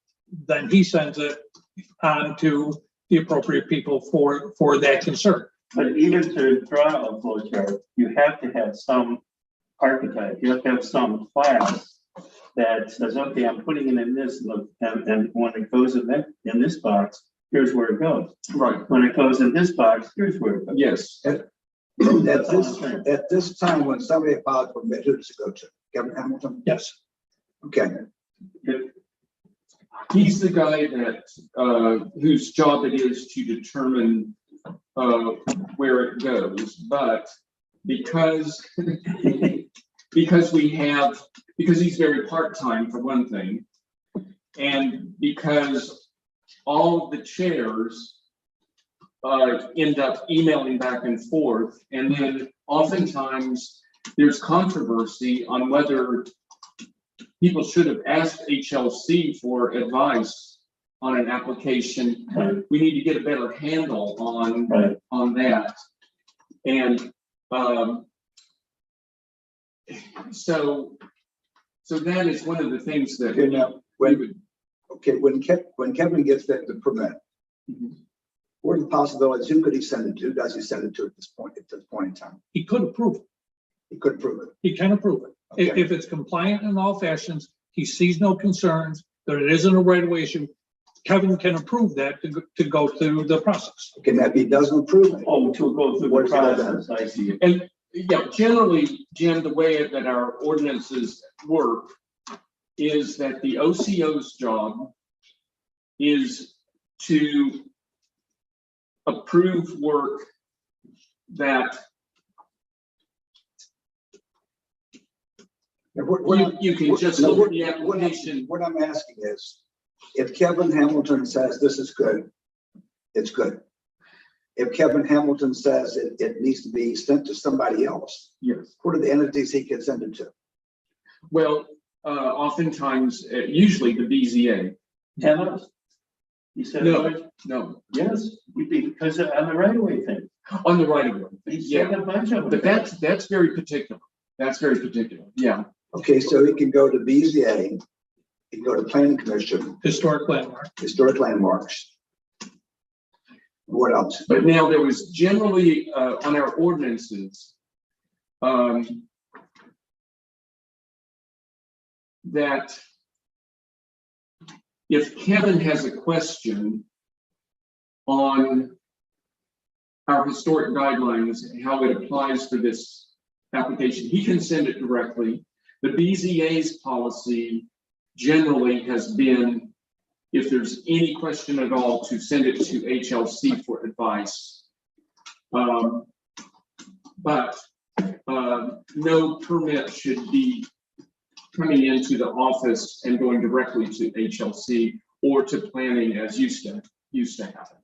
S2: then he sends it on to the appropriate people for that concern.
S7: But even to draw a flow chart, you have to have some archetype, you have to have some class that says, okay, I'm putting it in this, and when it goes in this box, here's where it goes.
S4: Right.
S7: When it goes in this box, here's where it goes.
S4: Yes.
S1: At this time, when somebody files for permit, who does it go to? Kevin Hamilton?
S2: Yes.
S1: Okay,
S4: He's the guy that whose job it is to determine where it goes, but because he's very part-time for one thing, and because all of the chairs end up emailing back and forth, and then oftentimes there's controversy on whether people should have asked HLC for advice on an application.
S7: Right.
S4: We need to get a better handle on that. And so that is one of the things that
S1: okay, now, when
S4: would,
S1: Kevin gets the permit, what are the possibilities? Who could he send it to? Who does he send it to at this point in time?
S2: He could approve it.
S1: He could prove it.
S2: He can approve it.
S1: Okay.
S2: If it's compliant in all fashions, he sees no concerns, that it isn't a right of way issue, Kevin can approve that to go through the process.
S1: Okay, now if he doesn't approve it,
S7: Oh, to go through
S1: What
S7: the
S1: is that?
S7: process, I see.
S4: and yeah, generally, Jim, the way that our ordinances work is that the OCO's job is to approve work that you can just look at the application.
S1: What I'm asking is, if Kevin Hamilton says this is good, it's good. If Kevin Hamilton says it needs to be sent to somebody else,
S4: Yes.
S1: what are the entities he can send it to?
S4: Well, oftentimes, usually the BZA.
S7: Tell us. You said,
S4: No,
S7: yes, because on the right of way thing.
S4: on the right of way.
S7: He said
S4: Yeah,
S7: a bunch of them.
S4: but that's very particular. That's very particular. Yeah.
S1: Okay, so he can go to BZA, he can go to Planning Commission,
S2: Historic landmark.
S1: Historic Landmarks. What else?
S4: But now there was generally on our ordinances that if Kevin has a question on our historic guidelines and how it applies for this application, he can send it directly. The BZA's policy generally has been, if there's any question at all, to send it to HLC for advice. But no permit should be coming into the office and going directly to HLC or to planning as used to happen.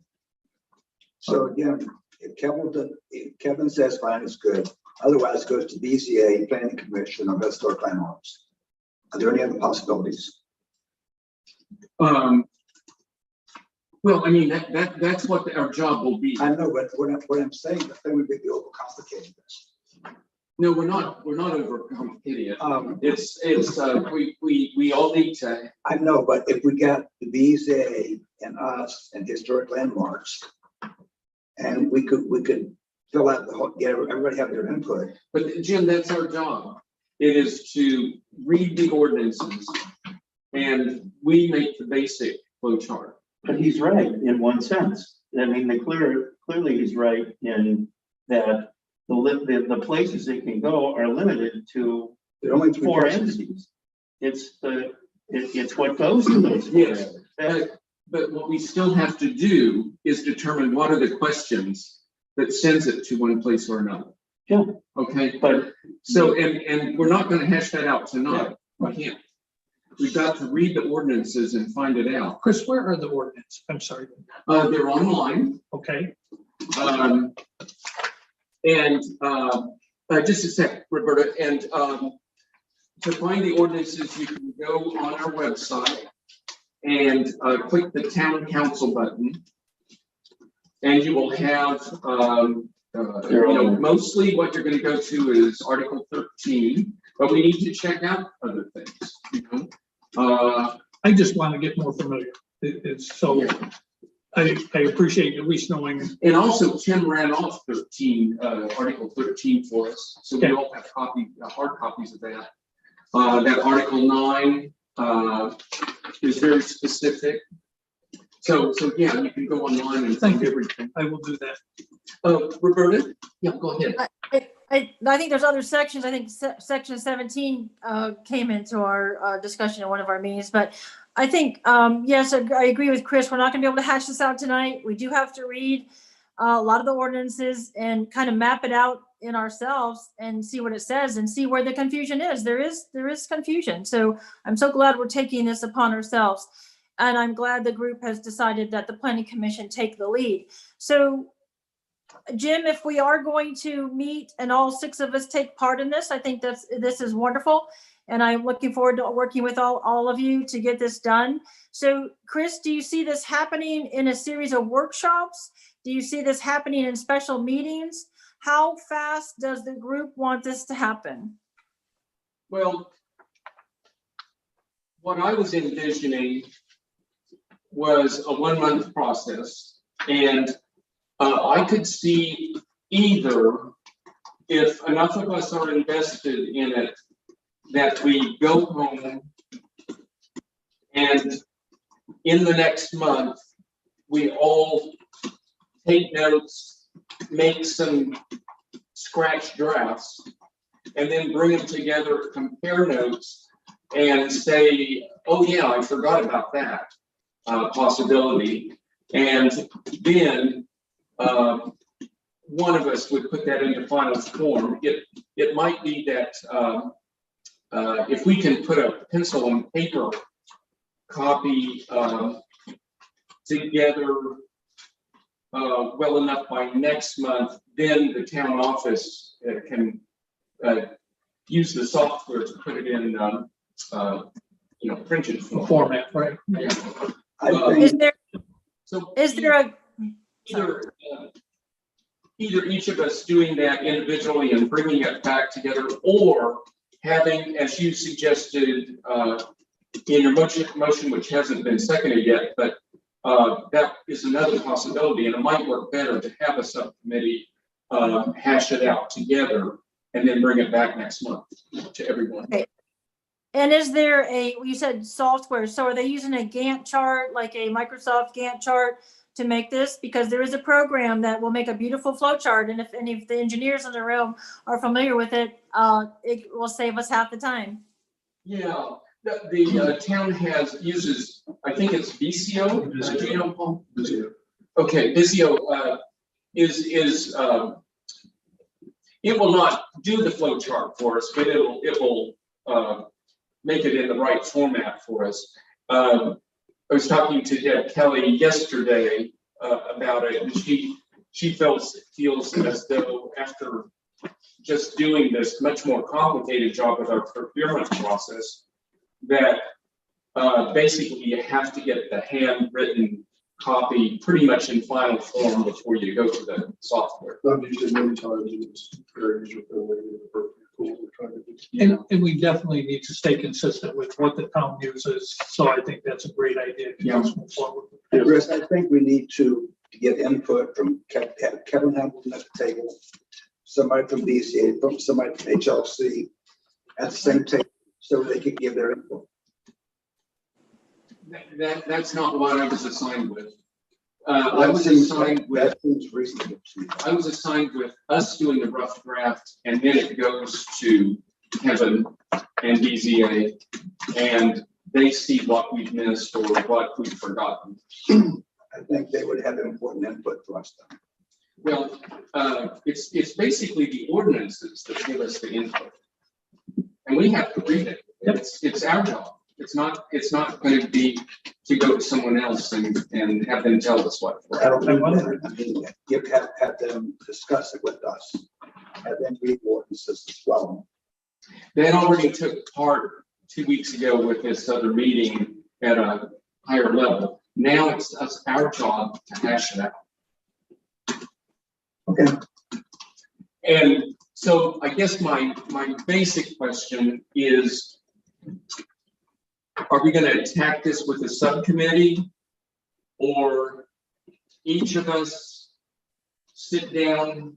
S1: So again, if Kevin says fine, it's good. Otherwise, it goes to BZA, Planning Commission, or Historic Landmarks. Are there any other possibilities?
S4: Well, I mean, that's what our job will be.
S1: I know, but what I'm saying, the thing would be overcomplicating this.
S4: No, we're not overcomplicating it. We all need to.
S1: I know, but if we got the BZA and us and Historic Landmarks, and we could fill out the whole, get everybody have their input.
S4: But Jim, that's our job. It is to read the ordinances, and we make the basic flow chart.
S7: But he's right in one sense. I mean, clearly he's right in that the places they can go are limited to
S1: There are only 3
S7: 4
S1: places.
S7: entities. It's what goes to those.
S4: Yes, but what we still have to do is determine what are the questions that sends it to one place or another.
S7: Yeah.
S4: Okay,
S7: But
S4: so, and we're not gonna hash that out tonight. We can't. We've got to read the ordinances and find it out.
S2: Chris, where are the ordinance? I'm sorry.
S4: They're online.
S2: Okay,
S4: Just a sec, Roberta, and to find the ordinances, you can go on our website and click the town council button. And you will have, mostly what you're going to go to is Article 13, but we need to check out other things, you know.
S2: I just want to get more familiar. It's so,
S4: Yeah.
S2: I appreciate at least knowing.
S4: And also Tim ran off 13, Article 13 for us. So we
S2: Okay.
S4: all have hard copies of that. That Article 9 is very specific. So yeah, you can go online and
S2: Thank
S4: find
S2: you.
S4: everything.
S2: I will do that.
S4: Roberta? Yeah, go ahead.
S6: I think there's other sections. I think section 17 came into our discussion in one of our meetings, but I think, yes, I agree with Chris. We're not gonna be able to hash this out tonight. We do have to read a lot of the ordinances and kind of map it out in ourselves and see what it says and see where the confusion is. There is confusion. So I'm so glad we're taking this upon ourselves. And I'm glad the group has decided that the Planning Commission take the lead. So Jim, if we are going to meet and all 6 of us take part in this, I think this is wonderful. And I'm looking forward to working with all of you to get this done. So Chris, do you see this happening in a series of workshops? Do you see this happening in special meetings? How fast does the group want this to happen?
S4: Well, what I was envisioning was a 1-month process, and I could see either, if enough of us are invested in it, that we go home and in the next month, we all take notes, make some scratch drafts, and then bring them together, compare notes, and say, oh yeah, I forgot about that possibility. And then one of us would put that into final form. It might be that if we can put a pencil and paper copy together well enough by next month, then the town office can use the software to put it in, printed
S2: Format, right?
S4: Yeah.
S1: I
S6: Is
S1: think,
S6: there
S4: So
S6: a,
S4: either each of us doing that individually and bringing it back together, or having, as you suggested in your motion, which hasn't been seconded yet, but that is another possibility, and it might work better to have a subcommittee hash it out together and then bring it back next month to everyone.
S6: Okay. And is there you said software, so are they using a Gantt chart, like a Microsoft Gantt chart to make this, because there is a program that will make a beautiful flow chart. And if any of the engineers in the room are familiar with it, it will save us half the time.
S4: Yeah, the town uses, I think it's VCO. Do you know, Paul? Okay, VCO is it will not do the flow chart for us, but it will make it in the right format for us. I was talking to Deb Kelly yesterday about it, and she feels as though after just doing this much more complicated job with our procurement process, that basically you have to get the handwritten copy pretty much in final form before you go to the software.
S9: I've used it many times and it's very user friendly and the perfect tool we're trying to do.
S2: And we definitely need to stay consistent with what the town uses. So I think that's a great idea to
S4: Yeah.
S2: just move forward.
S1: Chris, I think we need to get input from Kevin Hamilton at the table, somebody from BCA, from somebody from HLC at the same table, so they can give their input.
S4: That's not what I was assigned with. I was assigned with,
S1: That seems reasonable to me.
S4: I was assigned with us doing the rough draft, and then it goes to Kevin and BZA, and they see what we've missed or what we've forgotten.
S1: I think they would have important input for us.
S4: Well, it's basically the ordinances that give us the input, and we have to read it. It's our job. It's not going to be to go to someone else and have them tell us what.
S1: I don't think that, I mean, have them discuss it with us, have them read ordinances as well.
S4: That already took part 2 weeks ago with this other meeting at a higher level. Now it's our job to hash it out.
S1: Okay.
S4: And so I guess my basic question is, are we going to attack this with a subcommittee, or each of us sit down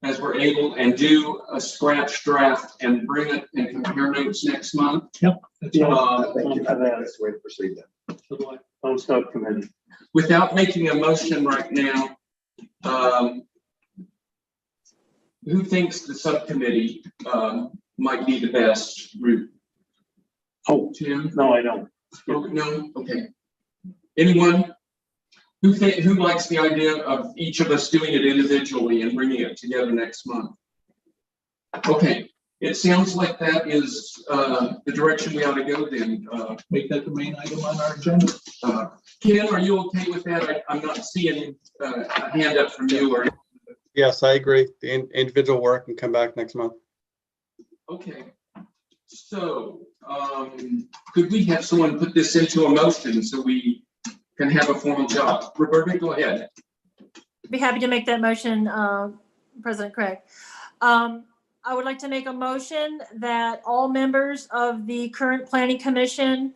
S4: as we're able and do a scratch draft and bring it and compare notes next month?
S2: That's all.
S1: I think that's the way to proceed then.
S7: On subcommittee.
S4: Without making a motion right now, who thinks the subcommittee might be the best route?
S7: Oh,
S4: Tim?
S7: no, I don't.
S4: Oh, no? Okay. Anyone? Who likes the idea of each of us doing it individually and bringing it together next month? Okay, it sounds like that is the direction we ought to go then.
S2: Make that the main item on our agenda.
S4: Ken, are you okay with that? I'm not seeing a hand up from you or.
S5: Yes, I agree. The individual work can come back next month.
S4: Okay, so could we have someone put this into a motion so we can have a formal job? Roberta, go ahead.
S6: Be happy to make that motion, President Craig. I would like to make a motion that all members of the current planning commission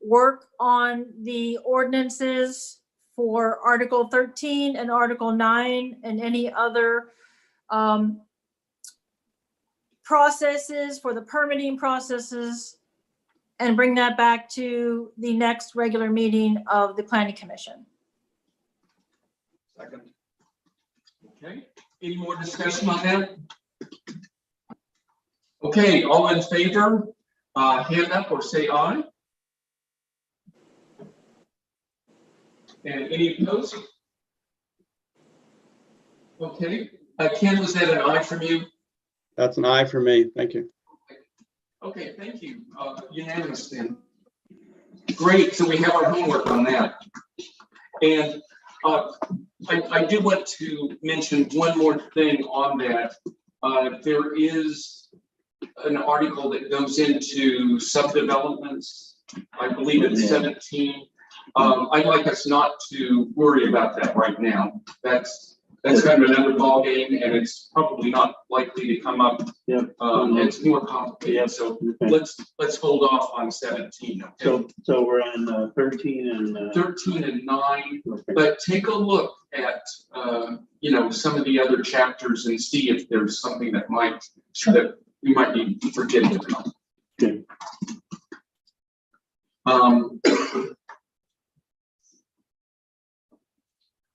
S6: work on the ordinances for Article 13 and Article 9 and any other processes for the permitting processes, and bring that back to the next regular meeting of the planning commission.
S1: Second.
S4: Okay, any more discussion on that? Okay, all in favor, hand up or say aye. And any opposed? Okay, Ken, was that an aye from you?
S5: That's an aye for me. Thank you.
S4: Okay, thank you. Unanimous then. Great, so we have our homework on that. And I do want to mention one more thing on that. There is an article that goes into subdevelopments. I believe it's 17. I'd like us not to worry about that right now. That's kind of another ballgame, and it's probably not likely to come up.
S7: Yeah.
S4: It's more complicated.
S7: Yeah.
S4: So
S7: Okay.
S4: let's hold off on 17. Okay?
S7: So we're on 13 and
S4: 13 and 9.
S7: okay.
S4: But take a look at some of the other chapters and see if there's something that that we might be forgetting about.
S7: Okay.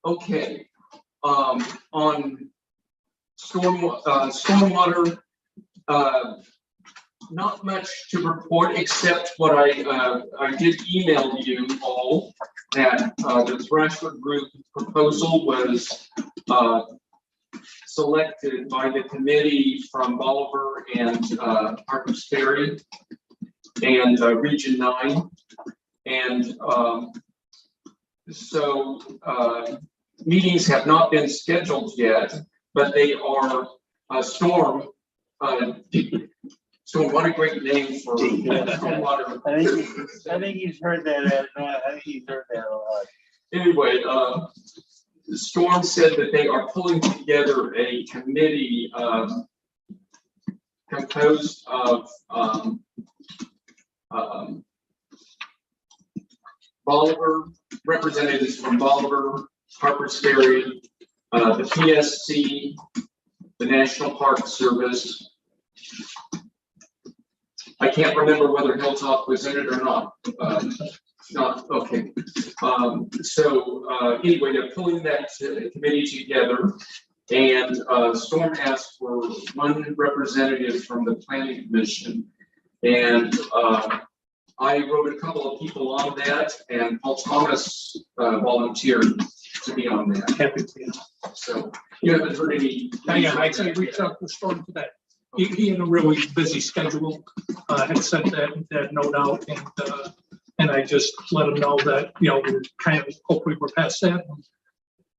S4: Okay, on stormwater, not much to report except what I did email you all, that the Thrashwood Group proposal was selected by the committee from Bolivar and Harpers Ferry and Region 9. And so meetings have not been scheduled yet, but they are Storm, what a great name for stormwater.
S7: I think he's heard that. I think he's heard that a lot.
S4: Anyway, Storm said that they are pulling together a committee composed of Bolivar, representatives from Bolivar, Harpers Ferry, the PSC, the National Park Service. I can't remember whether Hilltop was in it or not. Not okay. Anyway, they're pulling that committee together, and Storm asked for one representative from the Planning Commission, and I wrote a couple of people on that, and Paul Thomas volunteered to be on that.
S2: Happy to.
S4: So you haven't heard any?
S2: Yeah, I actually reached out to Storm today. He had a really busy schedule, had sent that note out, and I just let him know that, we're kind of, hopefully we're past that.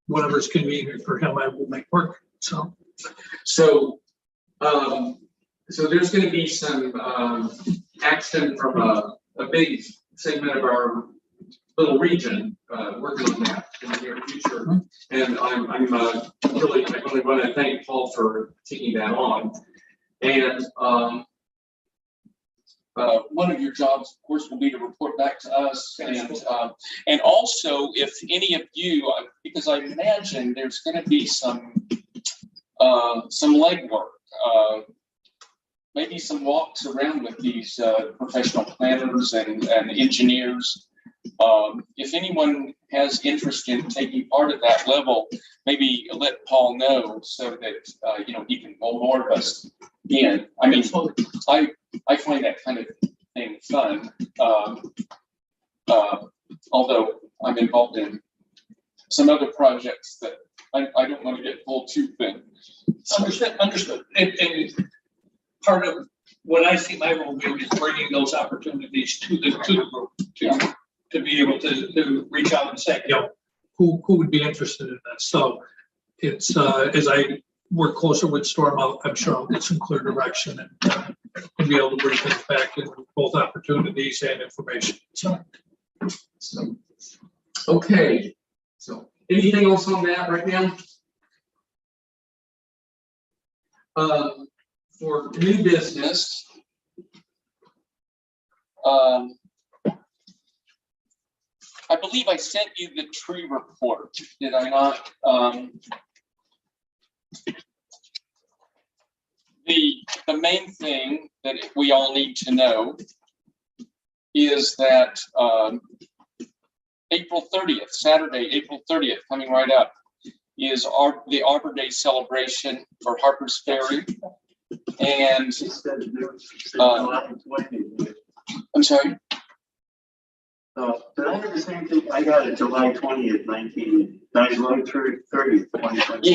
S2: Whatever's convenient for him, I will make work, so.
S4: So there's going to be some action from a big segment of our little region working on that in the near future. And I really want to thank Paul for taking that on. And
S8: one of your jobs, of course, will be to report back to us, and also if any of you, because I imagine there's going to be some legwork, maybe some walks around with these professional planners and engineers. If anyone has interest in taking part of that level, maybe let Paul know so that he can pull more of us in. I mean, I find that kind of thing fun, although I'm involved in some other projects that I don't want to get pulled too thin.
S2: Understood. And part of what I see my role being is bringing those opportunities to the group to be able to reach out and say, who would be interested in this? So it's as I work closer with Storm, I'm sure I'll get some clear direction and be able to bring things back in both opportunities and information. So
S4: okay. So anything else on that right now? For new business,
S8: I believe I sent you the tree report, did I not? The main thing that we all need to know is that April 30th, Saturday, April 30th, coming right up, is the Arbor Day celebration for Harpers Ferry. And I'm sorry.
S7: Did I have the same thing? I got it July 20th, July 30th, 2020.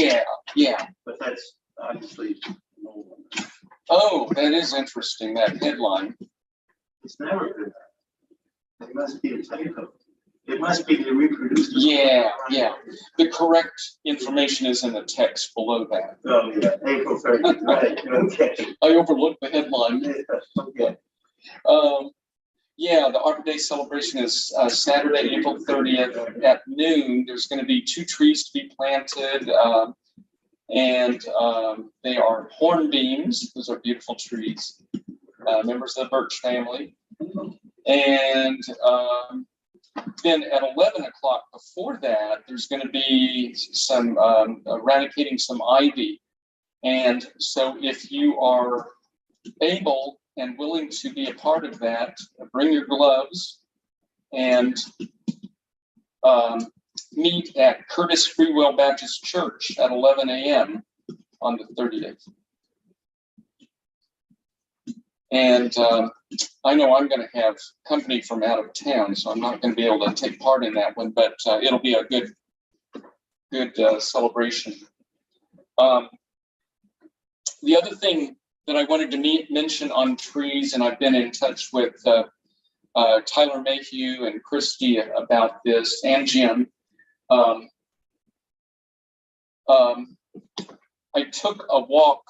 S8: Yeah.
S7: But that's obviously.
S8: Oh, that is interesting, that headline.
S7: It's never good. It must be a typo. It must be reproduced.
S8: Yeah. The correct information is in the text below that.
S7: Oh, yeah, April 30th, right, okay.
S8: I overlooked the headline.
S7: Okay.
S8: Yeah, the Arbor Day celebration is Saturday, April 30th at noon. There's going to be 2 trees to be planted, and they are hornbeams. Those are beautiful trees, members of the birch family. And then at 11 o'clock before that, there's going to be some eradicating some ivy. And so if you are able and willing to be a part of that, bring your gloves and meet at Curtis Freewell Baptist Church at 11 a.m. on the 30th. And I know I'm going to have company from out of town, so I'm not going to be able to take part in that one, but it'll be a good celebration. The other thing that I wanted to mention on trees, and I've been in touch with Tyler Mayhew and Christy about this, and Jim. I took a walk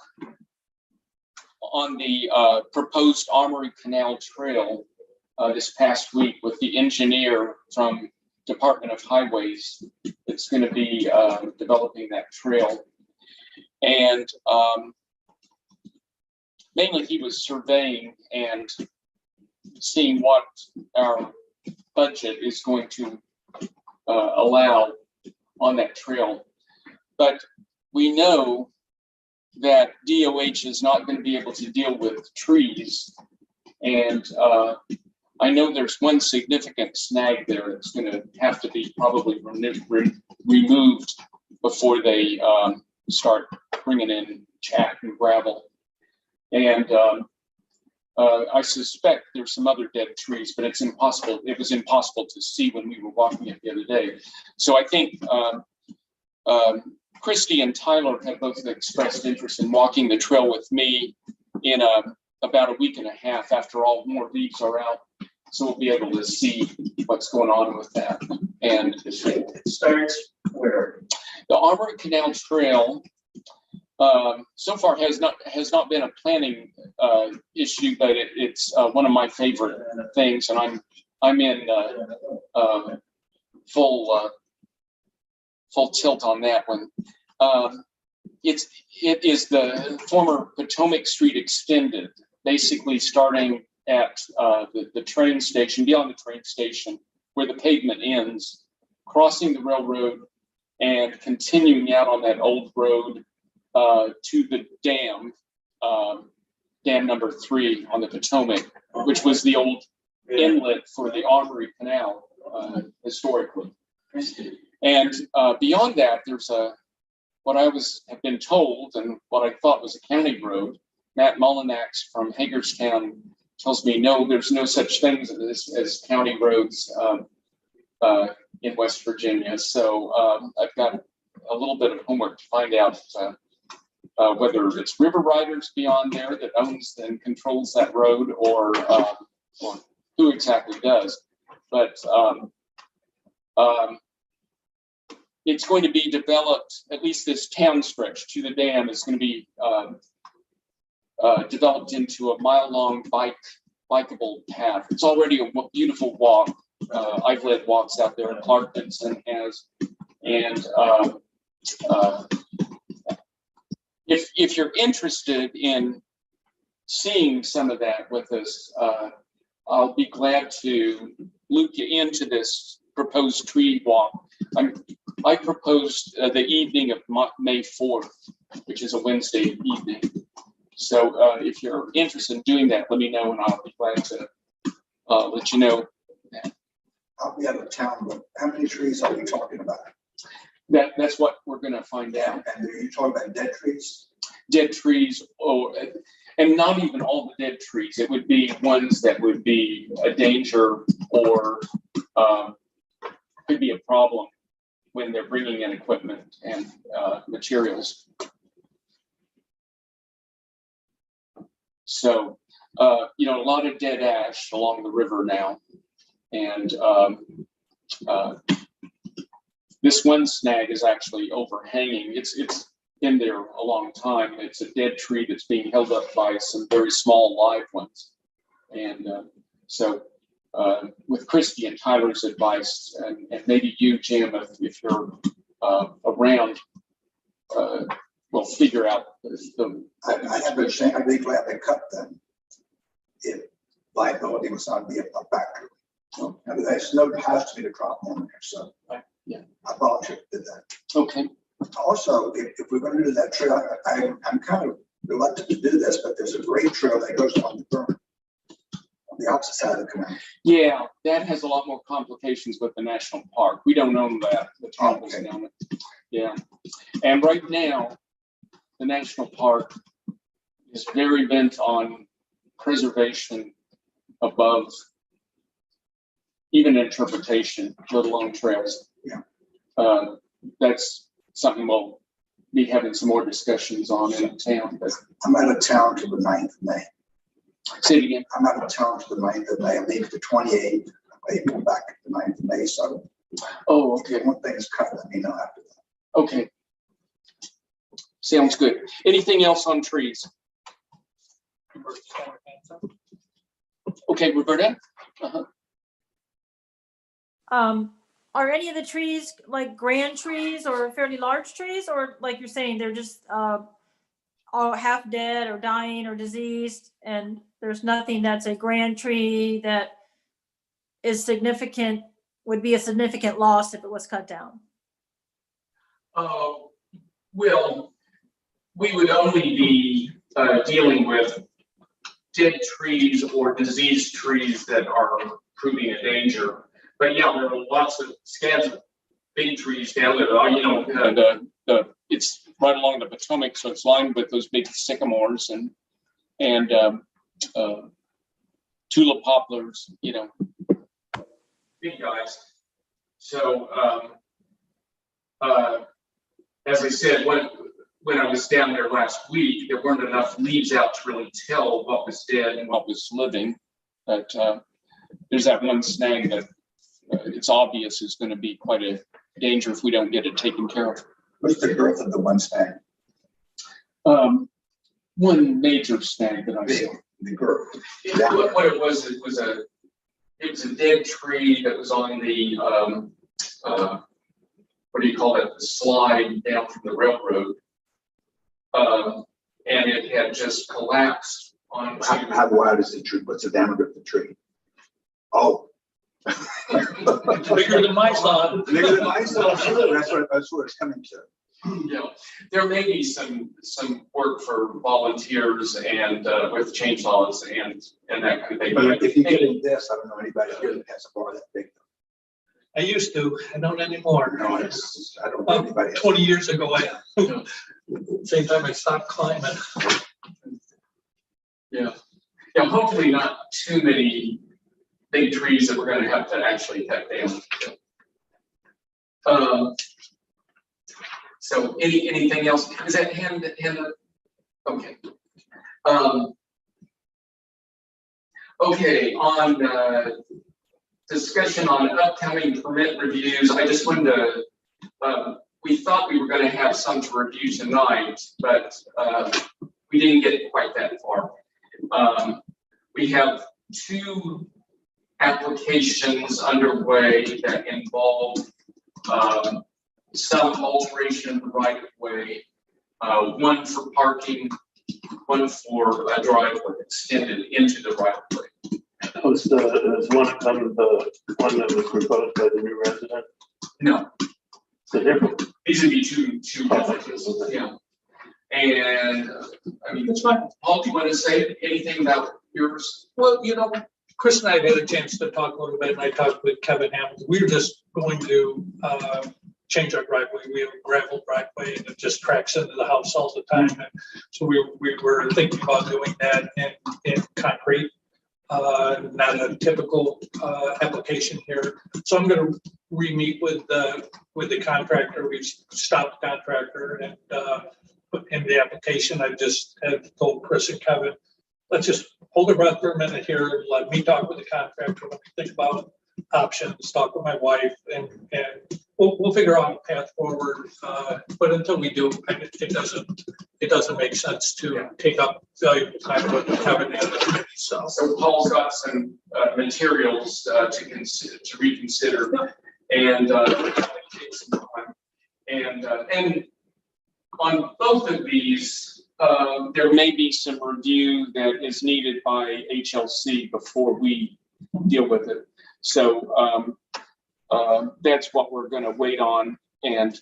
S8: on the proposed Armory Canal Trail this past week with the engineer from Department of Highways that's going to be developing that trail. And mainly he was surveying and seeing what our budget is going to allow on that trail. But we know that DOH is not going to be able to deal with trees. And I know there's one significant snag there that's going to have to be probably removed before they start bringing in chaff and gravel. And I suspect there's some other dead trees, but it's impossible. It was impossible to see when we were walking it the other day. So I think Christy and Tyler have both expressed interest in walking the trail with me in about a week and a half after all more leaves are out. So we'll be able to see what's going on with that. And
S1: It starts where?
S8: the Armory Canal Trail so far has not been a planning issue, but it's one of my favorite things, and I'm in full tilt on that one. It is the former Potomac Street extended, basically starting at the train station, beyond the train station, where the pavement ends, crossing the railroad and continuing out on that old road to the dam, dam number 3 on the Potomac, which was the old inlet for the Armory Canal historically. And beyond that, there's what I have been told and what I thought was a county road. Matt Mullinax from Hagerstown tells me, no, there's no such things as county roads in West Virginia. So I've got a little bit of homework to find out whether it's River Riders beyond there that owns and controls that road, or who exactly does. But it's going to be developed, at least this town stretch to the dam is going to be developed into a mile-long bikeable path. It's already a beautiful walk. I've led walks out there, and Clark Benson has. And if you're interested in seeing some of that with us, I'll be glad to loop you into this proposed tree walk. I proposed the evening of May 4th, which is a Wednesday evening. So if you're interested in doing that, let me know, and I'll be glad to let you know.
S1: I'll be out of town, but how many trees are we talking about?
S8: That's what we're going to find out.
S1: And are you talking about dead trees?
S8: Dead trees, and not even all the dead trees. It would be ones that would be a danger or could be a problem when they're bringing in equipment and materials. So, a lot of dead ash along the river now. And this one snag is actually overhanging. It's been there a long time. It's a dead tree that's being held up by some very small live ones. And so with Christy and Tyler's advice, and maybe you, Jim, if you're around, we'll figure out
S1: I have to say, I'd be glad they cut them if liability was not be a factor. And there's no has to be to drop them there, so
S8: yeah,
S1: I volunteer to do that.
S8: okay.
S1: Also, if we're going to do that trail, I'm kind of reluctant to do this, but there's a great trail that goes on the berm. the opposite side of the canal.
S8: Yeah, that has a lot more complications with the national park. We don't own that. The town is
S1: Okay.
S8: down it. Yeah. And right now, the national park is very bent on preservation above even interpretation, let alone trails.
S1: Yeah.
S8: That's something we'll be having some more discussions on in town. But
S1: I'm out of town till the 9th of May.
S8: say it again.
S1: I'm out of town till the 9th of May. I leave the 28th. I come back the 9th of May. So
S8: Oh, okay.
S1: one thing is cut, let me know after that.
S8: Okay. Sounds good. Anything else on trees? Okay, Roberta?
S6: Are any of the trees like grand trees or fairly large trees, or like you're saying, they're just all half dead or dying or diseased, and there's nothing that's a grand tree that is significant, would be a significant loss if it was cut down?
S4: Well, we would only be dealing with dead trees or diseased trees that are proving a danger. But yeah, there are lots of scads of big trees down there. You know,
S8: It's right along the Potomac, so it's lined with those big sycamores and tulip poplars, you know.
S4: big guys. So, as I said, when I was down there last week, there weren't enough leaves out to really tell what was dead and what was living.
S8: But there's that one snag that it's obvious is going to be quite a danger if we don't get it taken care of.
S1: What's the growth of the one snag?
S8: One major snag that I saw.
S1: The growth.
S4: What it was a dead tree that was on the what do you call it? The slide down from the railroad, and it had just collapsed onto.
S1: How wide is the tree? What's the diameter of the tree? Oh.
S2: Bigger than my son.
S1: Bigger than my son, sure. That's what it's coming to.
S4: Yeah, there may be some work for volunteers and with chainsaws and that kind of thing.
S1: But if you get in this, I don't know anybody here that has a bar that big.
S2: I used to, I don't anymore.
S1: No, I don't know anybody.
S2: 20 years ago, same time I stopped climbing.
S4: Yeah, hopefully not too many big trees that we're going to have to actually cut down. So anything else? Is that hand? Okay. Okay, on discussion on upcoming permit reviews, I just wanted to, we thought we were going to have some to review tonight, but we didn't get quite that far. We have 2 applications underway that involve some alteration of the right of way, one for parking, one for a driveway extended into the right of way.
S7: Is one of them the one that was proposed by the new resident?
S4: No,
S7: It's a different.
S4: these would be two references, yeah. And I mean,
S2: That's fine.
S4: Paul, do you want to say anything about yours?
S2: Well, you know, Chris and I have had a chance to talk a little bit, and I talked with Kevin Hammond. We were just going to change our driveway. We have a gravel driveway and it just tracks into the house all the time. And so we were thinking about doing that in concrete, not a typical application here. So I'm going to re-meet with the contractor. We've stopped the contractor and put in the application. I just have told Chris and Kevin, let's just hold our breath for a minute here and let me talk with the contractor. Let me think about options, talk with my wife, and we'll figure out a path forward. But until we do, it doesn't make sense to take up valuable time with Kevin and the committee. So
S4: Paul's got some materials to reconsider, and take some time. And on both of these,
S8: There may be some review that is needed by HLC before we deal with it. So that's what we're going to wait on. And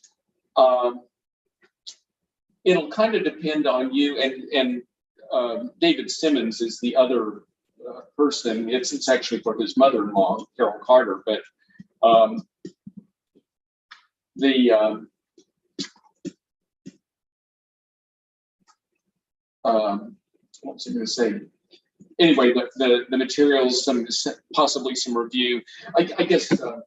S8: it'll kind of depend on you. And David Simmons is the other
S4: person. It's actually for his mother-in-law, Carol Carter, but what was I going to say? Anyway, the materials, possibly some review. I guess the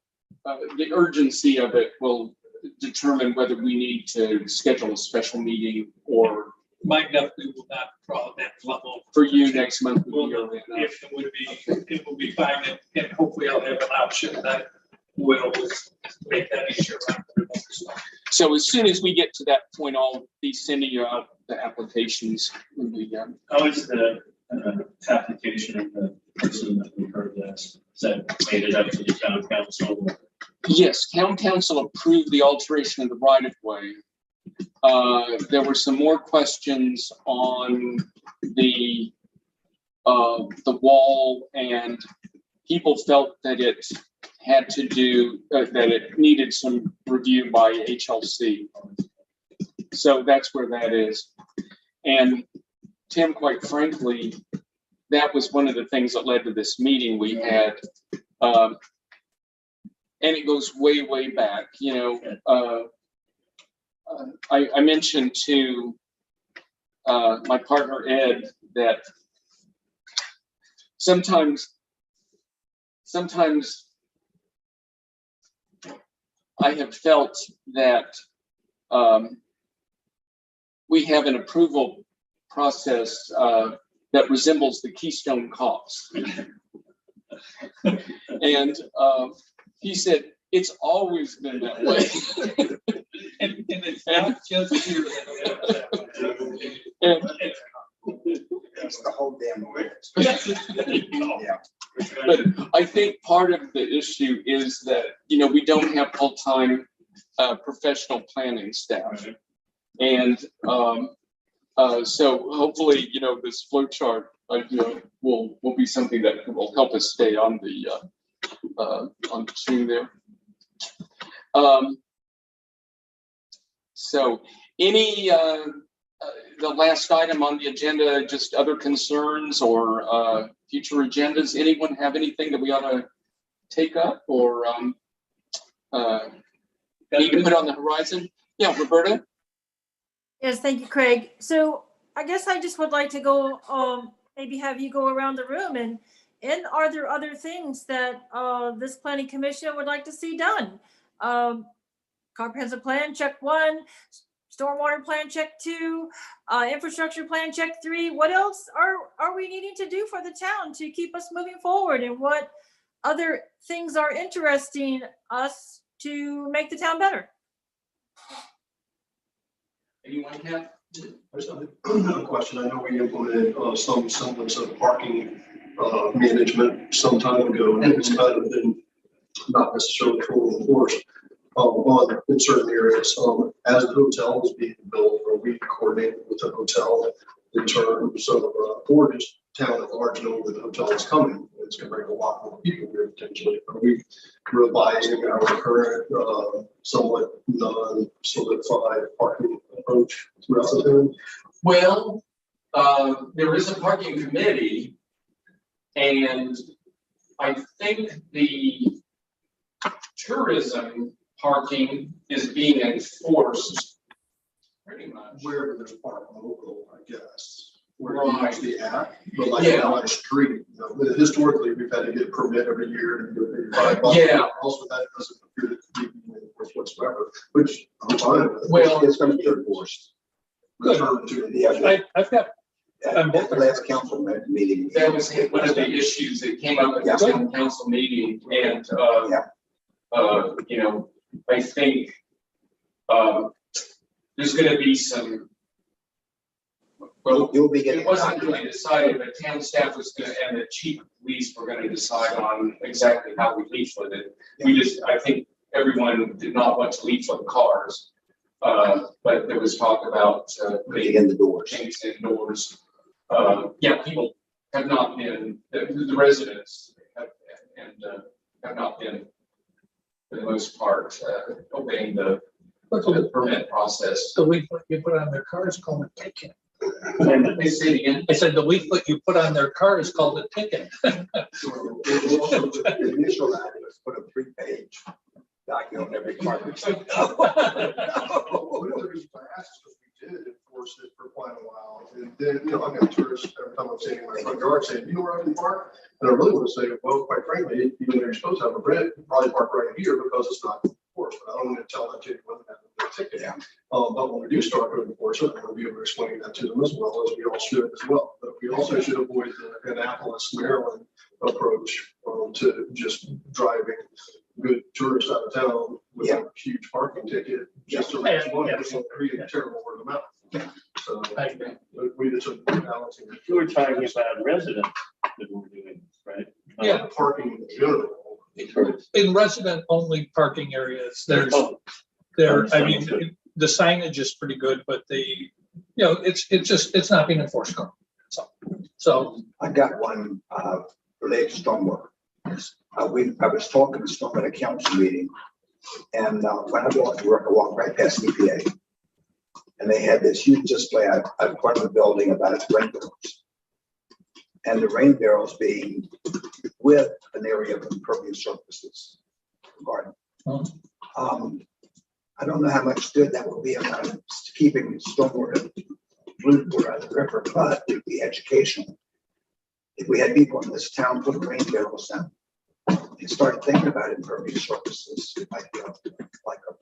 S4: urgency of it will determine whether we need to schedule a special meeting or
S2: Might definitely will not draw that level.
S4: for you next month.
S2: Well, if it would be, it will be fine, and hopefully I'll have an option that will make that easier.
S4: So as soon as we get to that point, I'll be sending you out the applications when we
S7: How is the application of the person that we heard last, that made it up to the town council?
S4: Yes, town council approved the alteration of the right of way. There were some more questions on the wall, and people felt that it had to do, that it needed some review by HLC. So that's where that is. And Tim, quite frankly, that was one of the things that led to this meeting we had. And it goes way, way back, you know. I mentioned to my partner Ed that sometimes I have felt that we have an approval process that resembles the Keystone Cops. And he said, it's always been that way.
S2: And it's not just here.
S1: It's the whole damn way. Yeah.
S4: But I think part of the issue is that, you know, we don't have full-time professional planning staff. And so hopefully, you know, this flow chart will be something that will help us stay on the tune there. So any, the last item on the agenda, just other concerns or future agendas? Anyone have anything that we ought to take up or need to put on the horizon? Yeah, Roberta?
S6: Yes, thank you, Craig. So I guess I just would like to go, maybe have you go around the room and are there other things that this planning commission would like to see done? Comprehensive plan, check 1, stormwater plan, check 2, infrastructure plan, check 3. What else are we needing to do for the town to keep us moving forward? And what other things are interesting us to make the town better?
S4: Anyone have?
S9: I just have a question. I know we implemented some semblance of parking management some time ago, and it's kind of been not necessarily fully enforced in certain areas. As the hotel was being built, or we coordinated with the hotel in terms of, or just town at large, knowing that the hotel is coming, it's going to bring a lot more people here potentially. Are we revising our current somewhat non-solidified parking approach throughout the town?
S4: Well, there is a parking committee, and I think the tourism parking is being enforced pretty much.
S9: Where there's park local, I guess. Where
S4: Right.
S9: it's the app, but like
S4: Yeah.
S9: on a street. You know, historically, we've had to get a permit every year to do $5.
S4: Yeah.
S9: Also, that doesn't appear to be enforced whatsoever, which I'm fine with.
S4: Well,
S1: It's going to be enforced.
S9: Return to.
S1: Yeah.
S2: I've got,
S1: At the last council meeting.
S4: That was one of the issues that came up at the town council meeting, and you know, I think there's going to be some. Well,
S1: You'll be getting.
S4: it wasn't really decided, but town staff was going to, and the chief of police were going to decide on exactly how we leaflet it. We just, I think everyone did not want to leaflet cars, but there was talk about
S1: Putting in the doors.
S4: things indoors. Yeah, people have not been, the residents have not been, for the most part, obeying the permit process.
S2: the leaflet you put on their cars, call it ticket.
S7: And
S4: They say it again.
S2: I said the leaflet you put on their car is called a ticket.
S1: So we'll also just initial that, let's put a 3-page document on every car.
S9: Well, the reason I asked is because we did enforce it for quite a while. And then, I've got tourists every time I'm standing in my front yard saying, you know where I can park? And I really want to say, well, quite frankly, even though you're supposed to have a permit, you probably park right here because it's not enforced. But I don't want to tell that to you when they have a ticket.
S1: Yeah.
S9: But when we do start to enforce it, we'll be able to explain that to them as well as we all should as well. But we also should avoid the Annapolis, Maryland approach to just driving good tourists out of town with a huge parking ticket just to raise money. It's going to create a terrible word of mouth. So we just a balancing.
S7: you were talking about residents that were doing, right?
S2: Yeah.
S9: Parking in general.
S2: In resident-only parking areas, there's, I mean, the signage is pretty good, but it's not being enforced. So
S1: I got one related to stormwater. I was talking to someone at a council meeting, and when I walked to work, I walked right past EPA. And they had this huge display out front of the building about its rain barrels. And the rain barrels being with an area of impervious surfaces. Garden. I don't know how much good that will be about keeping stormwater polluted out of the river, but it would be educational. If we had people in this town putting rain barrels down and started thinking about impervious surfaces, it might be like a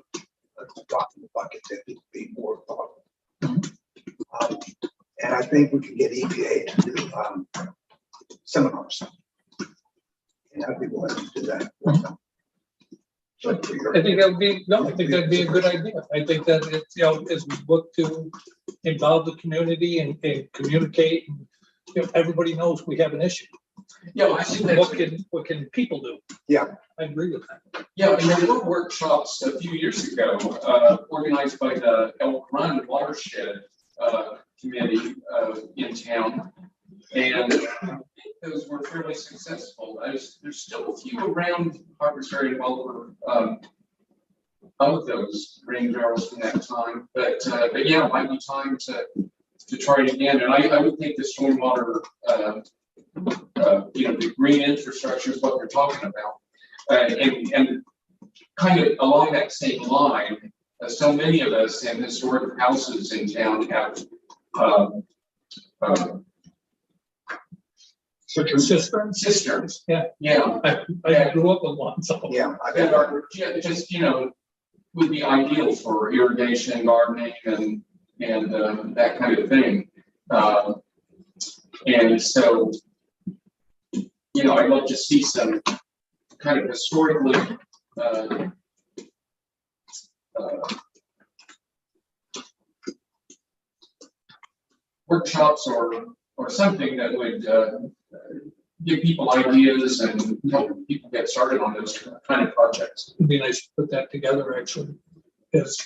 S1: drop in the bucket that would be more thoughtful. And I think we could get EPA to do seminars. And I'd be willing to do that.
S2: I think that would be, I think that'd be a good idea. I think that it's, as we look to involve the community and communicate, and, everybody knows we have an issue.
S4: Yeah, I think
S2: What can people do?
S1: Yeah.
S2: I agree with that.
S4: Yeah, I mean, there were workshops a few years ago, organized by the Elk Run Watershed Committee in town. And those were fairly successful. There's still a few around Harpersferry and Oliver of those rain barrels from that time. But yeah, it might be time to try it again. And I would think the stormwater, the green infrastructure is what they're talking about. And kind of along that same line, so many of us in historic houses in town have cisterns.
S2: Yeah.
S4: Yeah.
S2: I grew up with one, so.
S1: Yeah.
S4: That are just, would be ideal for irrigation, gardening, and that kind of thing. And so, I'd love to see some kind of historically workshops or something that would give people ideas and help people get started on those kind of projects.
S2: It'd be nice to put that together, actually, as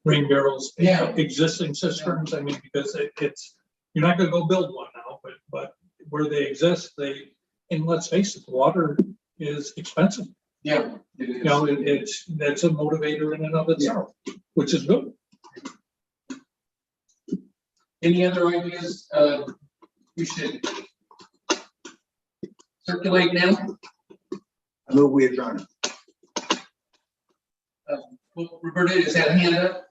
S2: rain barrels, existing cisterns. I mean, because it's, you're not gonna go build one now, but where they exist, and let's face it, water is expensive.
S4: Yeah, it is.
S2: That's a motivator in and of itself, which is good.
S4: Any other ideas we should circulate now?
S1: I move we adjourn.
S4: Well, Roberta, is that hand up?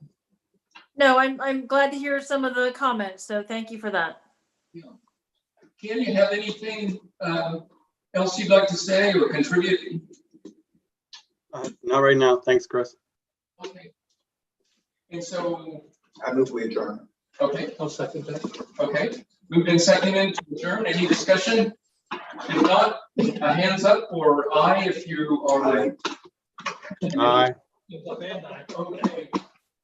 S6: No, I'm glad to hear some of the comments, so thank you for that.
S4: Yeah. Ken, you have anything else you'd like to say or contribute?
S5: Not right now. Thanks, Chris.
S4: Okay. And so,
S1: I move we adjourn.
S4: okay,
S2: I'll second that.
S4: okay. Moved and seconded to adjourn. Any discussion? If not, hands up or aye if you are.
S5: Aye.
S4: Okay.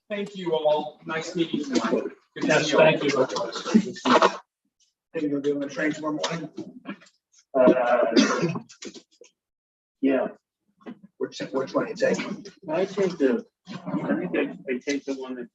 S4: Thank you all. Nice meeting you tonight. Good to
S2: Yes,
S4: see you all.
S2: thank you.
S1: Think you're doing a train tomorrow morning?
S7: Yeah,
S1: Which one you take?
S7: I think I take the one that gets